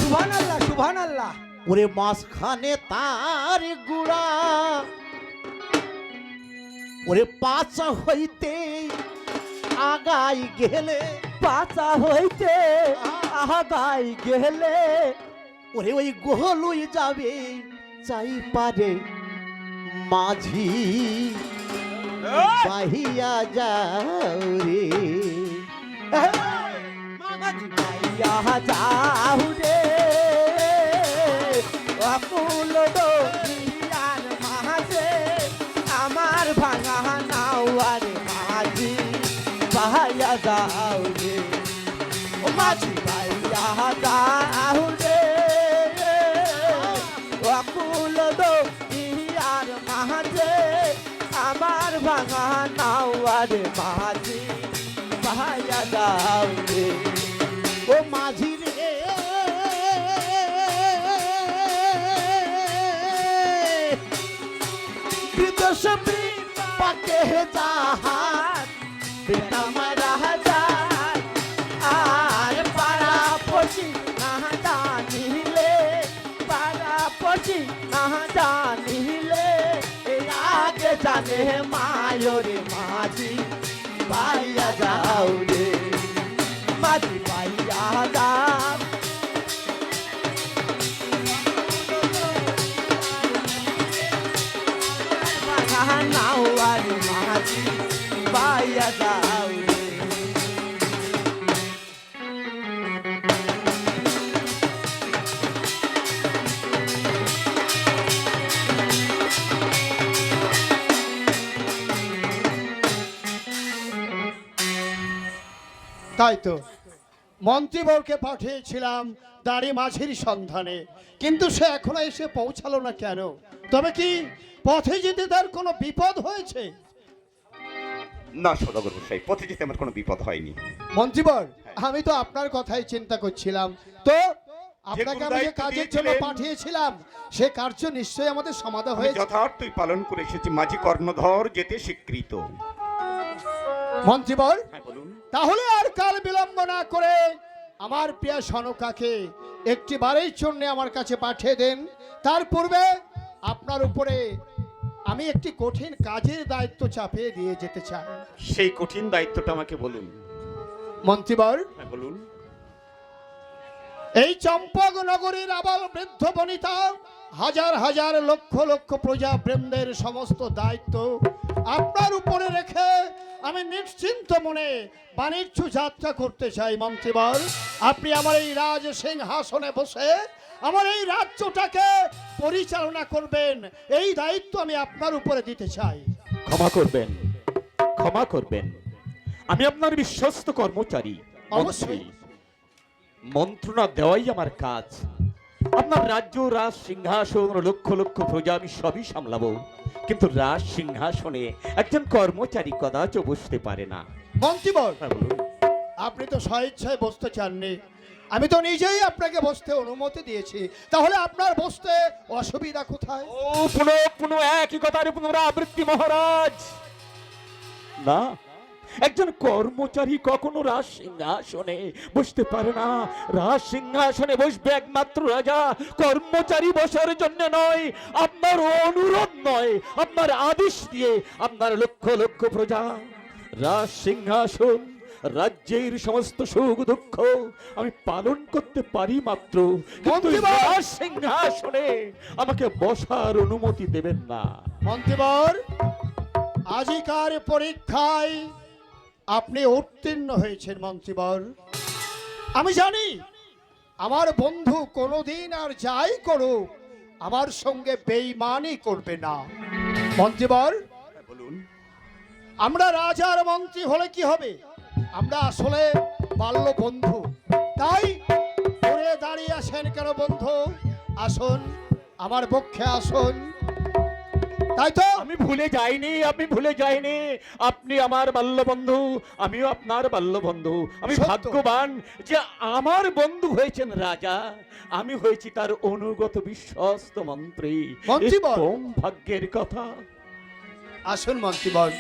B: সুবহানাল্লাহ সুবহানাল্লাহ।
F: ওরে মাঝখানে তার গুড়া, ওরে পাচা হইতে আগাই গেলে,
B: পাচা হইতে আগাই গেলে,
F: ওরে ওই গোহলুই যাবে চাই পারে মাঝি বাহিয়া যাও রে মাঝি বাহিয়া যাও রে অকুল দরিয়ার মাঝে আমার ভাঙা নাওয়ার মাঝি বাহিয়া যাও রে ও মাঝি বাহিয়া যাও রে অকুল দরিয়ার মাঝে আমার ভাঙা নাওয়ার মাঝি বাহিয়া যাও রে ও মাঝি রে বিদেশ পাকে জাহাজ বেতামারা যায় আর পাড়া পড়ি না জানিলে পাড়া পড়ি না জানিলে আগে জানে মায়োরে মাঝি পাইয়া যাও রে মাঝি পাইয়া যাও নাওয়ার মাঝি পাইয়া যাও রে
A: তাই তো মন্ত্রীবরকে পাঠিয়েছিলাম দাড়ি মাঝির সন্ধানে, কিন্তু সে এখনো এসে পৌঁছালো না কেন? তবে কি পথে যেতে তার কোনো বিপদ হয়েছে?
G: না সদাগর মশাই, পথে যেতে আমার কোনো বিপদ হয়নি।
A: মন্ত্রীবর, আমি তো আপনার কথাই চিন্তা করছিলাম। তো আপনাকে আমি যে কাজের জন্য পাঠিয়েছিলাম সে কার্য নিশ্চয়ই আমাদের সমাধা হয়েছে।
G: যথার্থই পালন করে এসেছি, মাঝি কর্ণধর যেতে স্বীকৃত।
A: মন্ত্রীবর,
G: বলুন।
A: তাহলে আর কাল বিলম্ব না করে আমার প্রিয়া সনকাকে একটি বারের জন্য আমার কাছে পাঠিয়ে দেন। তার পূর্বে আপনার উপরে আমি একটি কঠিন কাজের দায়িত্ব চাপিয়ে দিয়ে যেতে চাই।
G: সেই কঠিন দায়িত্বটা আমাকে বলুন।
A: মন্ত্রীবর,
G: বলুন।
A: এই চম্পক নগরীর আবাল বৃদ্ধ বনিতা হাজার হাজার লক্ষ লক্ষ প্রজা বৃন্দের সমস্ত দায়িত্ব আপনার উপরে রেখে আমি নিশ্চিন্ত মনে বাণিজ্য যাত্রা করতে চাই। মন্ত্রীবর, আপনি আমার এই রাজ সিংহাসনে বসে আমার এই রাজ্যটাকে পরিচালনা করবেন, এই দায়িত্ব আমি আপনার উপরে দিতে চাই।
G: ক্ষমা করবেন, ক্ষমা করবেন, আমি আপনার বিশ্বস্ত কর্মচারী।
A: অবশ্যই
G: মন্ত্রণা দেওয়াই আমার কাজ। আপনার রাজ্য, রাজ সিংহাসন, লক্ষ লক্ষ প্রজা আমি সবই সামলাবো, কিন্তু রাজ সিংহাসনে একজন কর্মচারী কদাচ বসতে পারে না।
A: মন্ত্রীবর, আপনি তো স্বেচ্ছায় বসতে চাননি, আমি তো নিজেই আপনাকে বসতে অনুমতি দিয়েছি, তাহলে আপনার বসতে অসুবিধা কোথায়?
G: ও পুনঃ পুনঃ একই কথার পুনরাবৃত্তি মহারাজ। না, একজন কর্মচারী কখনো রাজ সিংহাসনে বসতে পারে না। রাজ সিংহাসনে বসবে একমাত্র রাজা। কর্মচারী বসার জন্য নয়, আপনার অনুরোধ নয়, আপনার আদেশ দিয়ে আপনার লক্ষ লক্ষ প্রজা রাজ সিংহাসন, রাজ্যের সমস্ত সুখ দুঃখ আমি পালন করতে পারি মাত্র, কিন্তু রাজ সিংহাসনে আমাকে বসার অনুমতি দেবেন না।
A: মন্ত্রীবর, আজিকার পরীক্ষায় আপনি উত্তীর্ণ হয়েছেন। মন্ত্রীবর, আমি জানি আমার বন্ধু কোনোদিন আর যাই করুক আমার সঙ্গে বেঈমানি করবে না। মন্ত্রীবর,
G: বলুন।
A: আমরা রাজার মন্ত্রী হলে কি হবে? আমরা আসলে বাল্য বন্ধু। তাই ঘুরে দাঁড়িয়ে আসেন কেন বন্ধু? আসুন, আমার পক্ষে আসুন। তাই তো
G: আমি ভুলে যাইনি, আপনি ভুলে যাইনি। আপনি আমার বাল্য বন্ধু, আমিও আপনার বাল্য বন্ধু। আমি
A: সত্য।
G: ভাগ্যবান যে আমার বন্ধু হয়েছেন রাজা, আমি হয়েছি তার অনুগত বিশ্বস্ত মন্ত্রী।
A: মন্ত্রীবর।
G: এ কম ভাগ্যের কথা।
A: আসুন মন্ত্রীবর,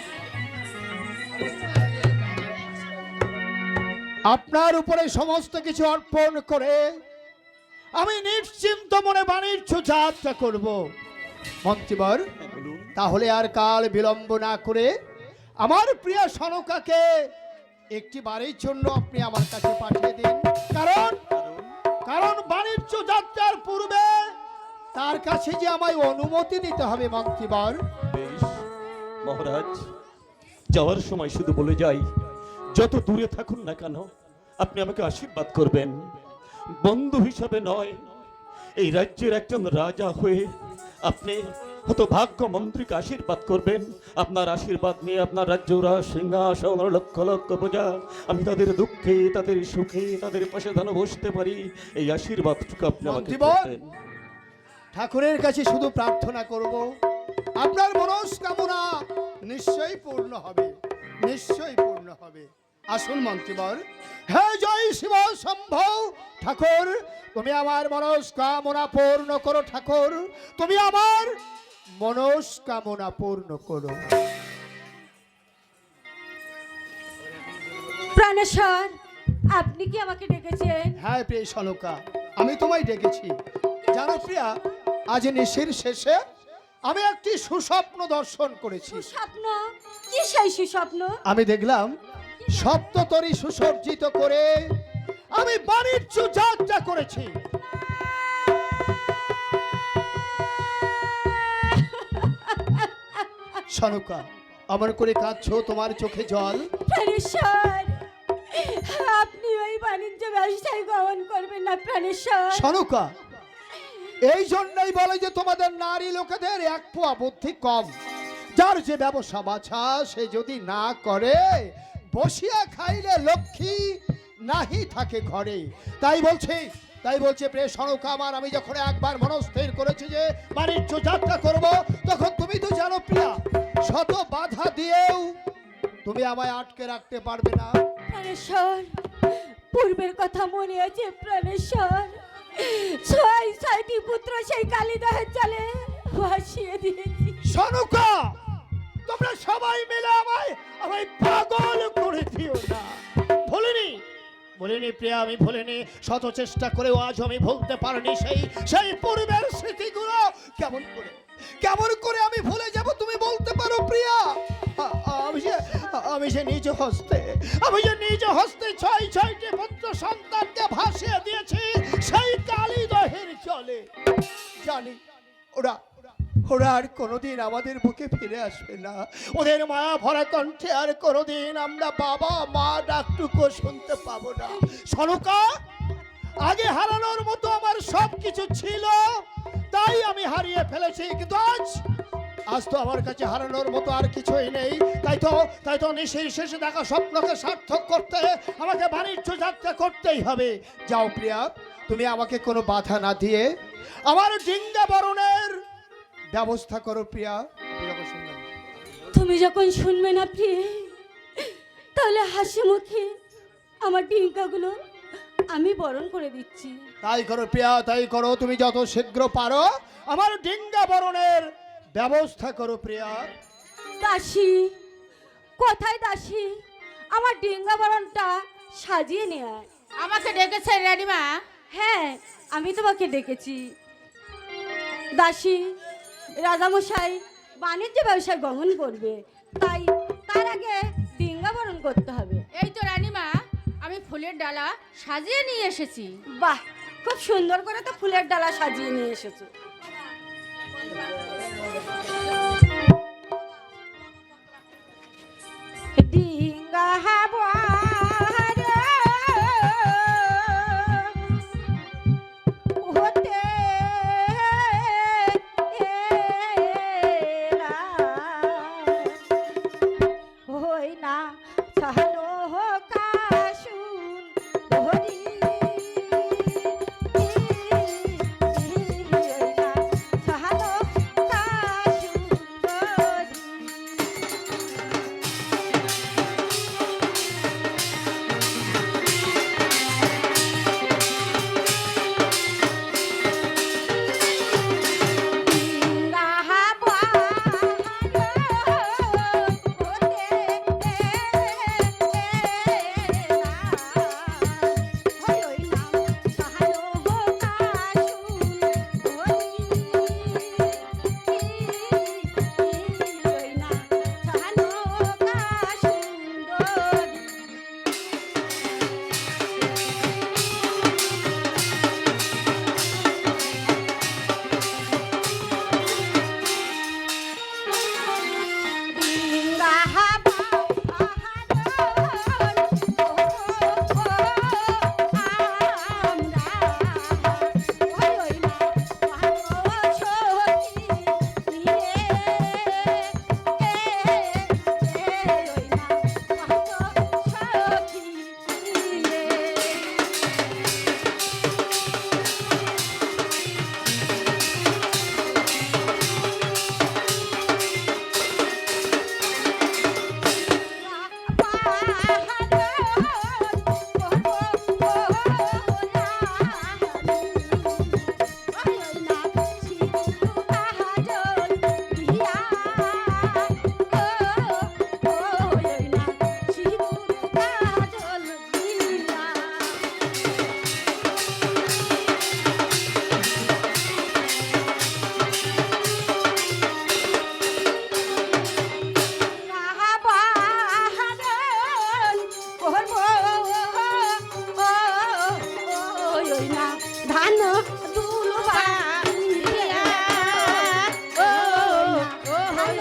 A: আপনার উপরে সমস্ত কিছু অর্পণ করে আমি নিশ্চিন্ত মনে বাণিজ্য যাত্রা করব। মন্ত্রীবর, তাহলে আর কাল বিলম্ব না করে আমার প্রিয় সনকাকে একটি বারের জন্য আপনি আমার কাছে পাঠিয়ে দিন। কারণ বাণিজ্য যাত্রার পূর্বে তার কাছে যে আমায় অনুমতি নিতে হবে মন্ত্রীবর।
G: বেশ মহারাজ, যাওয়ার সময় শুধু বলে যাই, যত দূরে থাকুন না কেন আপনি আমাকে আশীর্বাদ করবেন, বন্ধু হিসাবে নয়, এই রাজ্যের একজন রাজা হয়ে আপনি হতভাগ্য মন্ত্রীকে আশীর্বাদ করবেন। আপনার আশীর্বাদ নিয়ে আপনার রাজ্যরা সিংহাসন লক্ষ লক্ষ প্রজা, আমি তাদের দুঃখে তাদের সুখে তাদের পাশে যেন বসতে পারি, এই আশীর্বাদটুকু আপনি আমাকে
A: মন্ত্রীবর,
G: করবেন।
A: ঠাকুরের কাছে শুধু প্রার্থনা করব, আপনার মনস্কামনা নিশ্চয়ই পূর্ণ হবে, নিশ্চয়ই পূর্ণ হবে। আসুন মন্ত্রীবর। হে জয় শিব শম্ভু ঠাকুর, তুমি আমার মনস্কামনা পূর্ণ করো ঠাকুর, তুমি আমার মনস্কামনা পূর্ণ করো।
C: প্রাণেশ্বর, আপনি কি আমাকে ডেকেছেন?
A: হ্যাঁ প্রিয় সনকা, আমি তোমায় ডেকেছি। জানো প্রিয়া, আজ নিশির শেষে আমি একটি সুস্বপ্ন দর্শন করেছি।
C: স্বপ্ন? কি সেই সুস্বপ্ন?
A: আমি দেখলাম সপ্ততরী সুসজ্জিত করে আমি বাণিজ্য যাত্রা করেছি। সনকা, আমার করে কাঁদছো, তোমার চোখে জল?
C: প্রাণেশ্বর, আপনি ওই বাণিজ্য ব্যবসায় গমন করবেন না প্রাণেশ্বর।
A: সনকা, এই জন্যই বলে যে তোমাদের নারী লোকেদের এক পোয়া বুদ্ধি কম। যার যে ব্যবসা বাছা সে যদি না করে, বসিয়া খাইলে লক্ষ্মী নাহি থাকে ঘরে। তাই বলছে প্রিয় সনকা আমার, আমি যখন একবার মনস্থির করেছি যে বাণিজ্য যাত্রা করব, তখন তুমি তো জানো প্রিয়া, শত বাধা দিয়েও তুমি আমায় আটকে রাখতে পারবে না।
C: প্রাণেশ্বর, পূর্বের কথা মনে আছে প্রাণেশ্বর? ছয়টি পুত্র সেই কালিদাহের জলে ভাসিয়ে দিয়েছি।
A: সনকা, তোমরা সবাই মিলে আমায় পাগল করে দিও না। বলিনি প্রিয়া, আমি ভুলিনি। শত চেষ্টা করেও আজ আমি ভুলতে পারিনি সেই পূর্বের স্মৃতিগুলো। কেমন করে আমি ভুলে যাব তুমি বলতে পারো প্রিয়া? আমি যে নিজ হস্তে ছয়টি পুত্র সন্তানকে ভাসিয়ে দিয়েছি সেই কালিদহের জলে। জানি ওরা আর কোনোদিন আমাদের বুকে ফিরে আসবে না। ওদের মায়া ভরা কণ্ঠে আর কোনোদিন আমরা বাবা মা ডাকটুকু শুনতে পাবো না। সনকা, আগে হারানোর মতো আমার সব কিছু ছিল, তাই আমি হারিয়ে ফেলেছি, কিন্তু আজ তো আমার কাছে হারানোর মতো আর কিছুই নেই। তাই তো নিশির শেষে দেখা স্বপ্নকে সার্থক করতে আমাকে বাণিজ্য যাত্রা করতেই হবে। যাও প্রিয়া, তুমি আমাকে কোনো বাধা না দিয়ে আমার ডিঙ্গা বরণের ব্যবস্থা করো প্রিয়া।
C: তুমি যখন শুনবে না প্রিয়ে, তাহলে হাসি মুখে আমার ডিঙ্কাগুলো আমি বরণ করে দিচ্ছি।
A: তাই করো প্রিয়া, তাই করো। তুমি যত শীঘ্র পারো আমার ডিঙ্গা বরণের ব্যবস্থা করো প্রিয়া।
C: দাসী, কোথায় দাসী? আমার ডিঙ্গা বরণটা সাজিয়ে নিয়ে আয়।
H: আমাকে ডেকেছেন রানীমা?
C: হ্যাঁ, আমি তোমাকে ডেকেছি। দাসী, রাজামশাই বাণিজ্য ব্যবসায় গমন করবে, তাই তার আগে ডিঙ্গা বরণ করতে হবে।
H: এই তো রানীমা, আমি ফুলের ডালা সাজিয়ে নিয়ে এসেছি।
C: বাহ, খুব সুন্দর করে তো ফুলের ডালা সাজিয়ে নিয়ে এসেছো। ডিঙ্গা হতে হই না সাহানো কাশুন হরি সাহানো কাশুন হরি। ধান দুলবা দিয়া ও ধান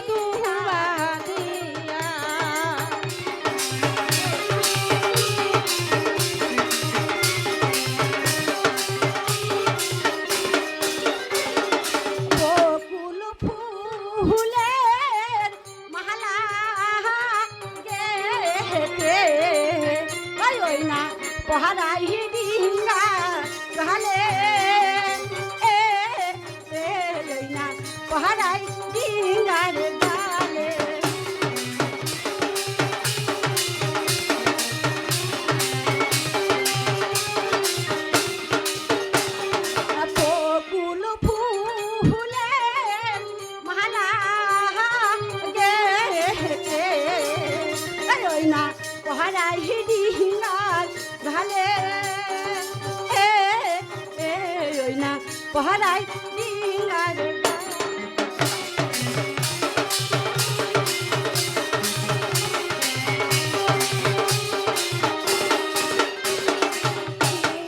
C: দুলবা দিয়া বকুল ফুলের মালা গেতে ওই না পহারাই ডিঙ্গা গালে ওই না পহারাই ডিঙ্গার গালে বকুল ফুলের মালা গেতে ওই না পহারাই ডিঙ্গার গালে ওই না পহারাই ডিঙ্গার গালে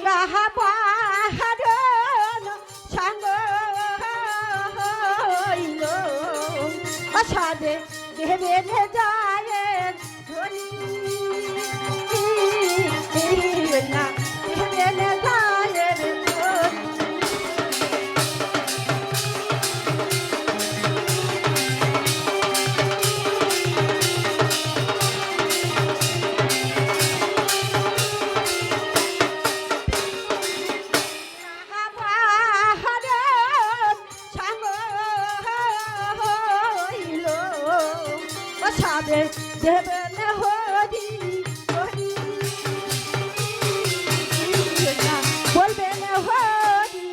C: রাহা পাহাড়ন সাঙ্গ হইল অসাদে দেবে যায় ধরি না দেবে যায় ধরি পাহাড়ন সাঙ্গ হইল অসাদে দেবে হরি হরি বলবেন হরি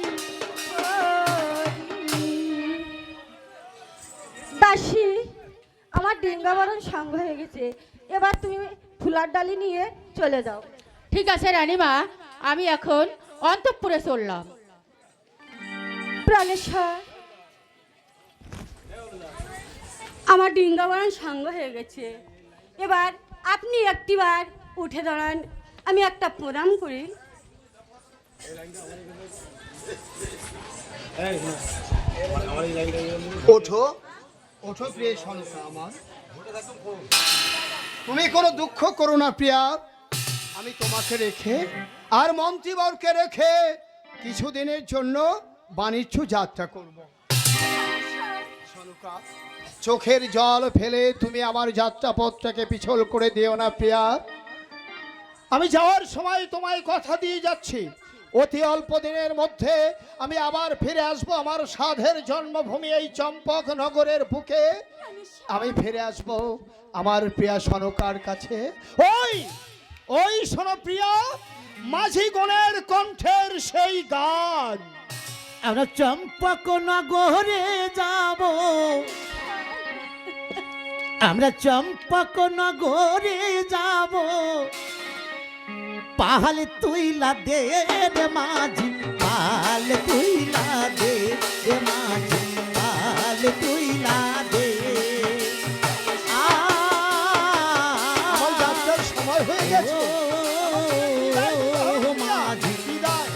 C: হরি দাসী আমার ডিঙ্গাবরণ সঙ্গ হয়ে গেছে, এবার তুমি ফুলার ডালি নিয়ে চলে যাও।
H: ঠিক আছে রানীমা, আমি এখন অন্তঃপুরে চললাম।
C: প্রাণেশ্বর, আমার ডিঙ্গাবরণ সঙ্গ হয়ে গেছে, এবার আপনি একটিবার উঠে দাঁড়ান, আমি একটা প্রণাম করি।
A: ওঠো ওঠো প্রিয় সন্তান আমার, তুমি কোনো দুঃখ করো না প্রিয়া, আমি তোমাকে রেখে আর মন্ত্রীবরকে রেখে কিছুদিনের জন্য বাণিজ্য যাত্রা করব। সনুকা, চোখের জল ফেলে তুমি আমার যাত্রাপথটাকে পিছল করে দিও না প্রিয়া। আমি যাওয়ার সময় তোমায় কথা দিয়ে যাচ্ছি, অতি অল্প দিনের মধ্যে আমি আবার ফিরে আসবো আমার সাধের জন্মভূমি এই চম্পক নগরের বুকে। আমি ফিরে আসবো আমার প্রিয়া সনকার কাছে। ওই ওই শোনো প্রিয়া, মাঝি গণের কণ্ঠের সেই গান।
F: আমরা চম্পক নগরে যাব, আমরা চম্পক নগরে যাব, পাহাল তুইলা দে রে মাঝি, পাহাল তুইলা দে রে মাঝি, পাহাল তুইলা দে।
A: আমার যাত্রার সময় হয়ে গেছে।
F: মাঝি
A: বিদায়।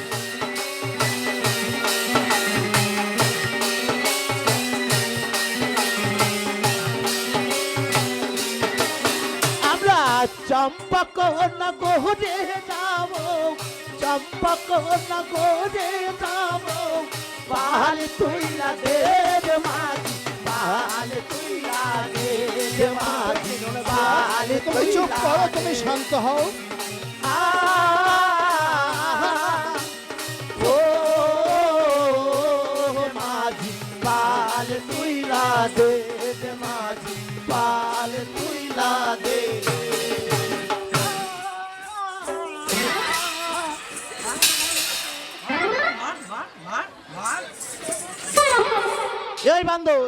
F: আমরা চম্পক নগরে যাব, চম্পক নগরে যাব, পাহাল তুইলা দে রে মাঝি, পাহাল তুইলা দে রে মাঝি, পাহাল
A: তুমি চুপ করো, তুমি শান্ত হও।
F: ও মাঝি, পাল তুইলা দে রে মাঝি, পাল তুইলা দে। এই বান্দর,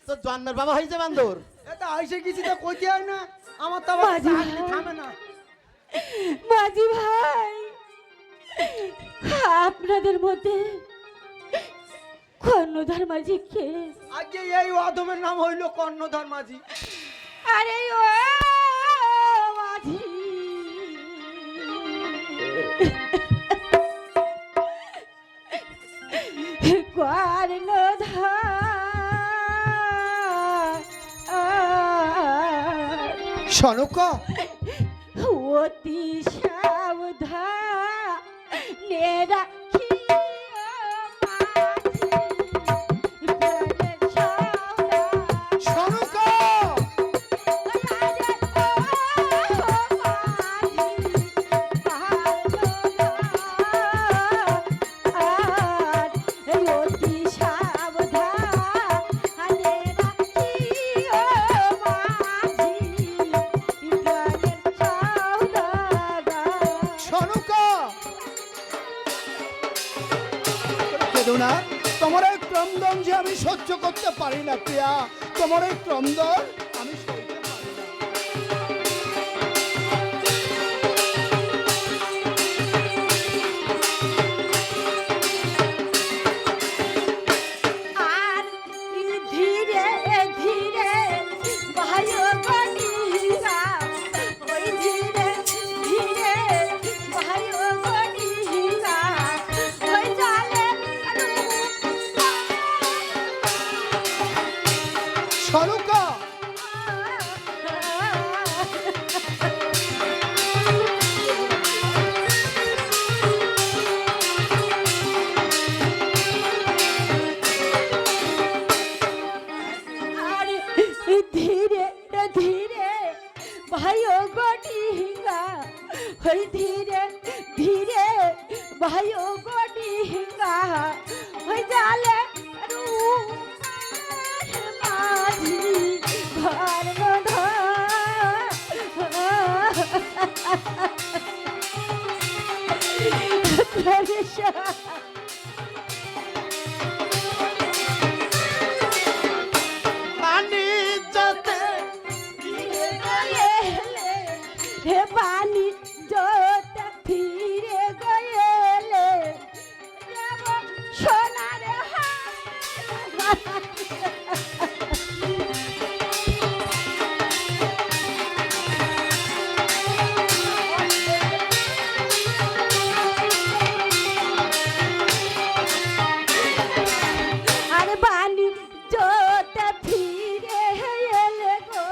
F: তোর জন্মের বাবা হয়েছে বান্দর।
B: এটা আইসে কিছু তো কইতে হয় না, আমার তো আবার
C: মাঝি
B: চাকরি
C: ভাই।
B: থামে না।
C: মাঝি ভাই, আপনাদের মধ্যে কর্ণধার মাঝি কে?
B: আজকে এই অধমের নাম হইল কর্ণধার মাঝি।
C: আরে ও মাঝি,
B: সনুকা
C: অতি সাবধানে রাখিও মাঝি প্রাণের সওদাগর।
B: সনুকা সনুকা কেঁদো না, তোমার এই ক্রন্দন যে আমি সহ্য করতে পারি না প্রিয়া, তোমার এই ক্রন্দন আমি সইতে পারি না।
C: আর ধীরে ধীরে বায়ু গড়িয়া, ওই ধীরে ধীরে বায়ু গড়িয়া, ওই জালে
B: সনুকা
C: আর ধীরে ধীরে বায়ু গড়িয়া, ওই ধীরে ধীরে বায়ু গড়িয়া, ওই জালে মাঝি ঘর
F: পানি যাতে
C: হে পানি যত ফিরে গেলে সোনার আর বাণী যত ফিরে এলে গো,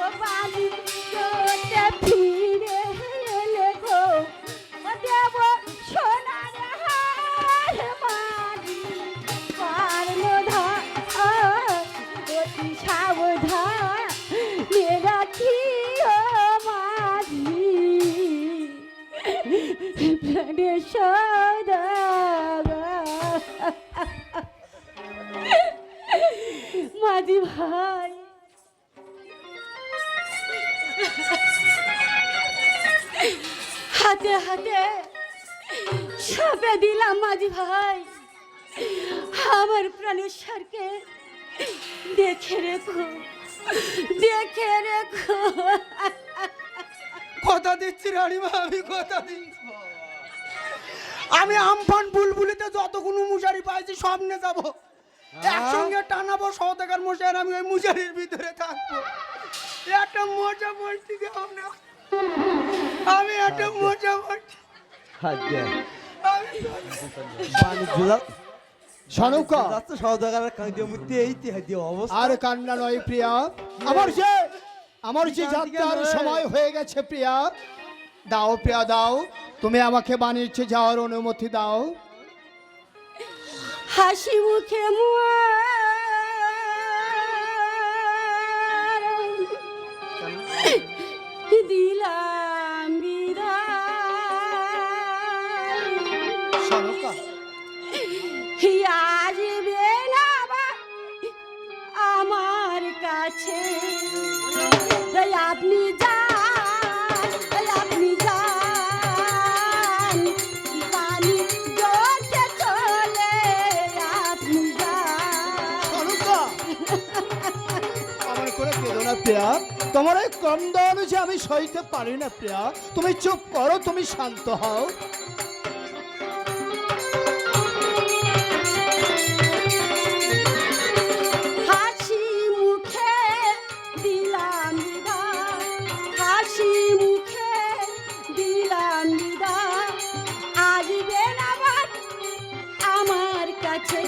C: ও বাণী যত ফিরে এলে গো, ও দেব সোনার হার মানি পারলো অতি সাবধান রাখিও মাঝি প্রাণের সওদাগর। মাঝি ভাই, হাতে হাতে সঁপে দিলাম মাঝি ভাই, আমার প্রাণেশ্বরকে দেখে রেখো, দেখে রেখো।
B: কথা দিচ্ছি রানীমা, আমি কথা দিচ্ছি। আমি আমফান বুলবুলিতে যতগুলো মুশারি পাইছি সব নিয়ে যাবো, একসঙ্গে টানাবো সওদাগর মশাই, আমি ওই মুশারির ভিতরে থাকবো। একটা মজা বলছি না, আমি একটা মজা বলছি। সনুকা আর কান্না নয় প্রিয়া, আমার যে যাত্রার সময় হয়ে গেছে প্রিয়া, দাও প্রিয়া দাও, তুমি আমাকে বাণিজ্যে যাওয়ার অনুমতি দাও।
C: হাসি মুখে দিলাম বিদায়,
B: সনুকা
C: আসবে না আমার কাছে, আপনি যান, আপনি যান, পানি জলতে চলে আপনি যান।
B: সনুকা আমার করে কেঁদো না প্রিয়া, তোমার এই ক্রন্দন যে আমি সইতে পারি না প্রিয়া, তুমি চুপ করো, তুমি শান্ত হও।
C: হাসি মুখে দিলাম বিদায়, হাসি মুখে দিলাম বিদায়, আসবেন আবার আমার কাছে,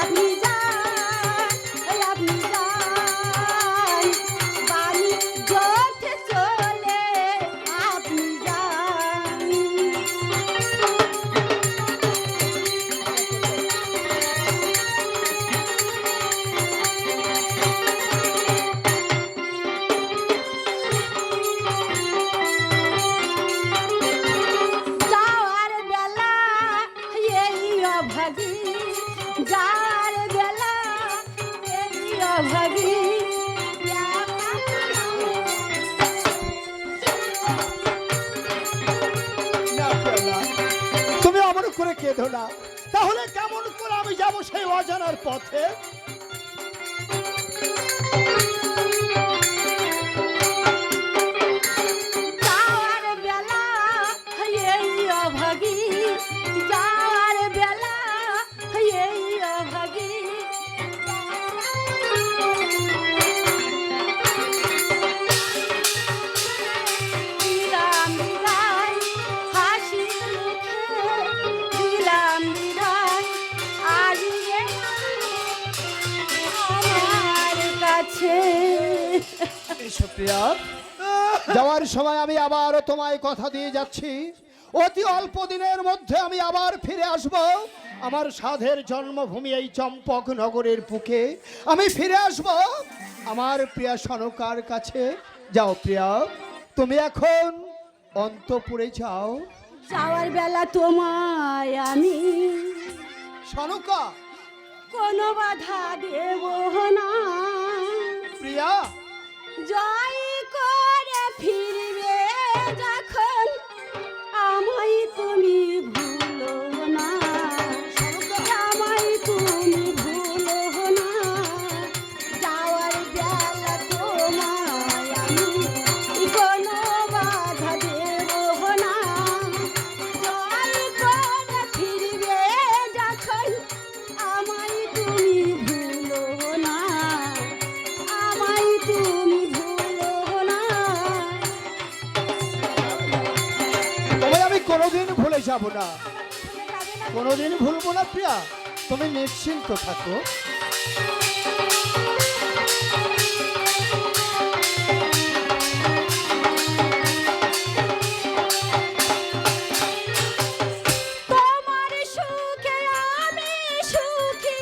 C: আপনি যান, আপনি যান, বাণী যথেষ্ট
A: করে কেঁদো না, তাহলে কেমন করে আমি যাব সেই অজানার পথে?
C: যাওয়ার বেলা এই অভাগী, যাওয়ার বেলা এই অভাগী। দিলাম বিদায় হাসি মুখে, দিলাম বিদায় আজ আমার কাছে।
A: সুপ্রিয়া, যাওয়ার সময় আমি আবারও তোমায় কথা দিয়ে যাচ্ছি, অতি অল্প দিনের মধ্যে আমি আবার ফিরে আসব। আমার সাধের জন্মভূমি এই চম্পক নগরের বুকে আমি ফিরে আসব আমার প্রিয়া সনকার কাছে। যাও প্রিয়া, তুমি এখন অন্তপুরে যাও।
C: যাওয়ার বেলা তোমায় আমি
A: সনকা,
C: কোনো বাধা দেব না।
A: প্রিয়া,
C: জয় করে ফিরবে যখন আমায় তুমি ভুলো না, আমায় তুমি ভুলো না। যাওয়ার বেলা তোমায় আমি কোনো বাধা দেব না। জয় করে ফিরবে যখন আমায় তুমি ভুলো না, আমায় তুমি ভুলো না।
A: তোমায় আমি কোনোদিন ভুলে যাব না, কোনোদিন ভুলবো না প্রিয়া, তুমি নিশ্চিন্ত থাকো।
C: তোমার সুখে আমি সুখী,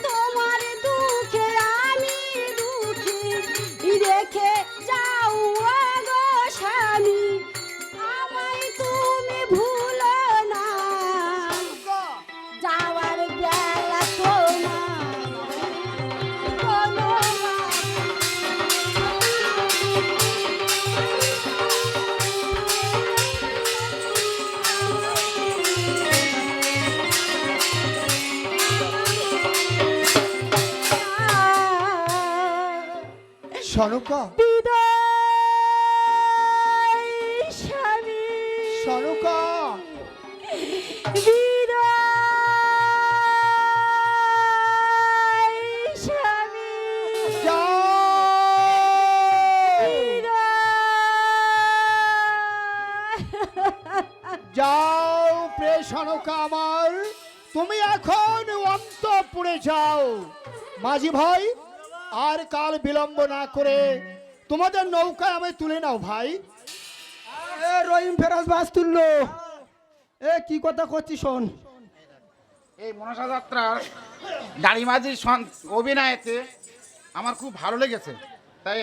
C: তোমার দুঃখে আমি দুঃখী। রেখে যাও গো স্বামী, আমায় তুমি ভুলো না। যাওয়ার বেলা তোমায় কোনো
A: সনকা,
C: বিদায় স্বামী,
A: সনকা,
C: বিদায় স্বামী,
A: যাও, যাও প্রিয় সনকা আমার, তুমি এখন অন্তপুরে যাও। মাঝি ভাই, আর কাল বিলম্ব না করে তোমাদের নৌকায় আমি তুলে নাও ভাই।
B: এ রহিম ফেরাজ বাস তুললো। এ কি কথা করছিস শোন।
I: এই মনসা যাত্রার দাড়িমাঝির অভিনয়তে আমার খুব ভালো লেগেছে, তাই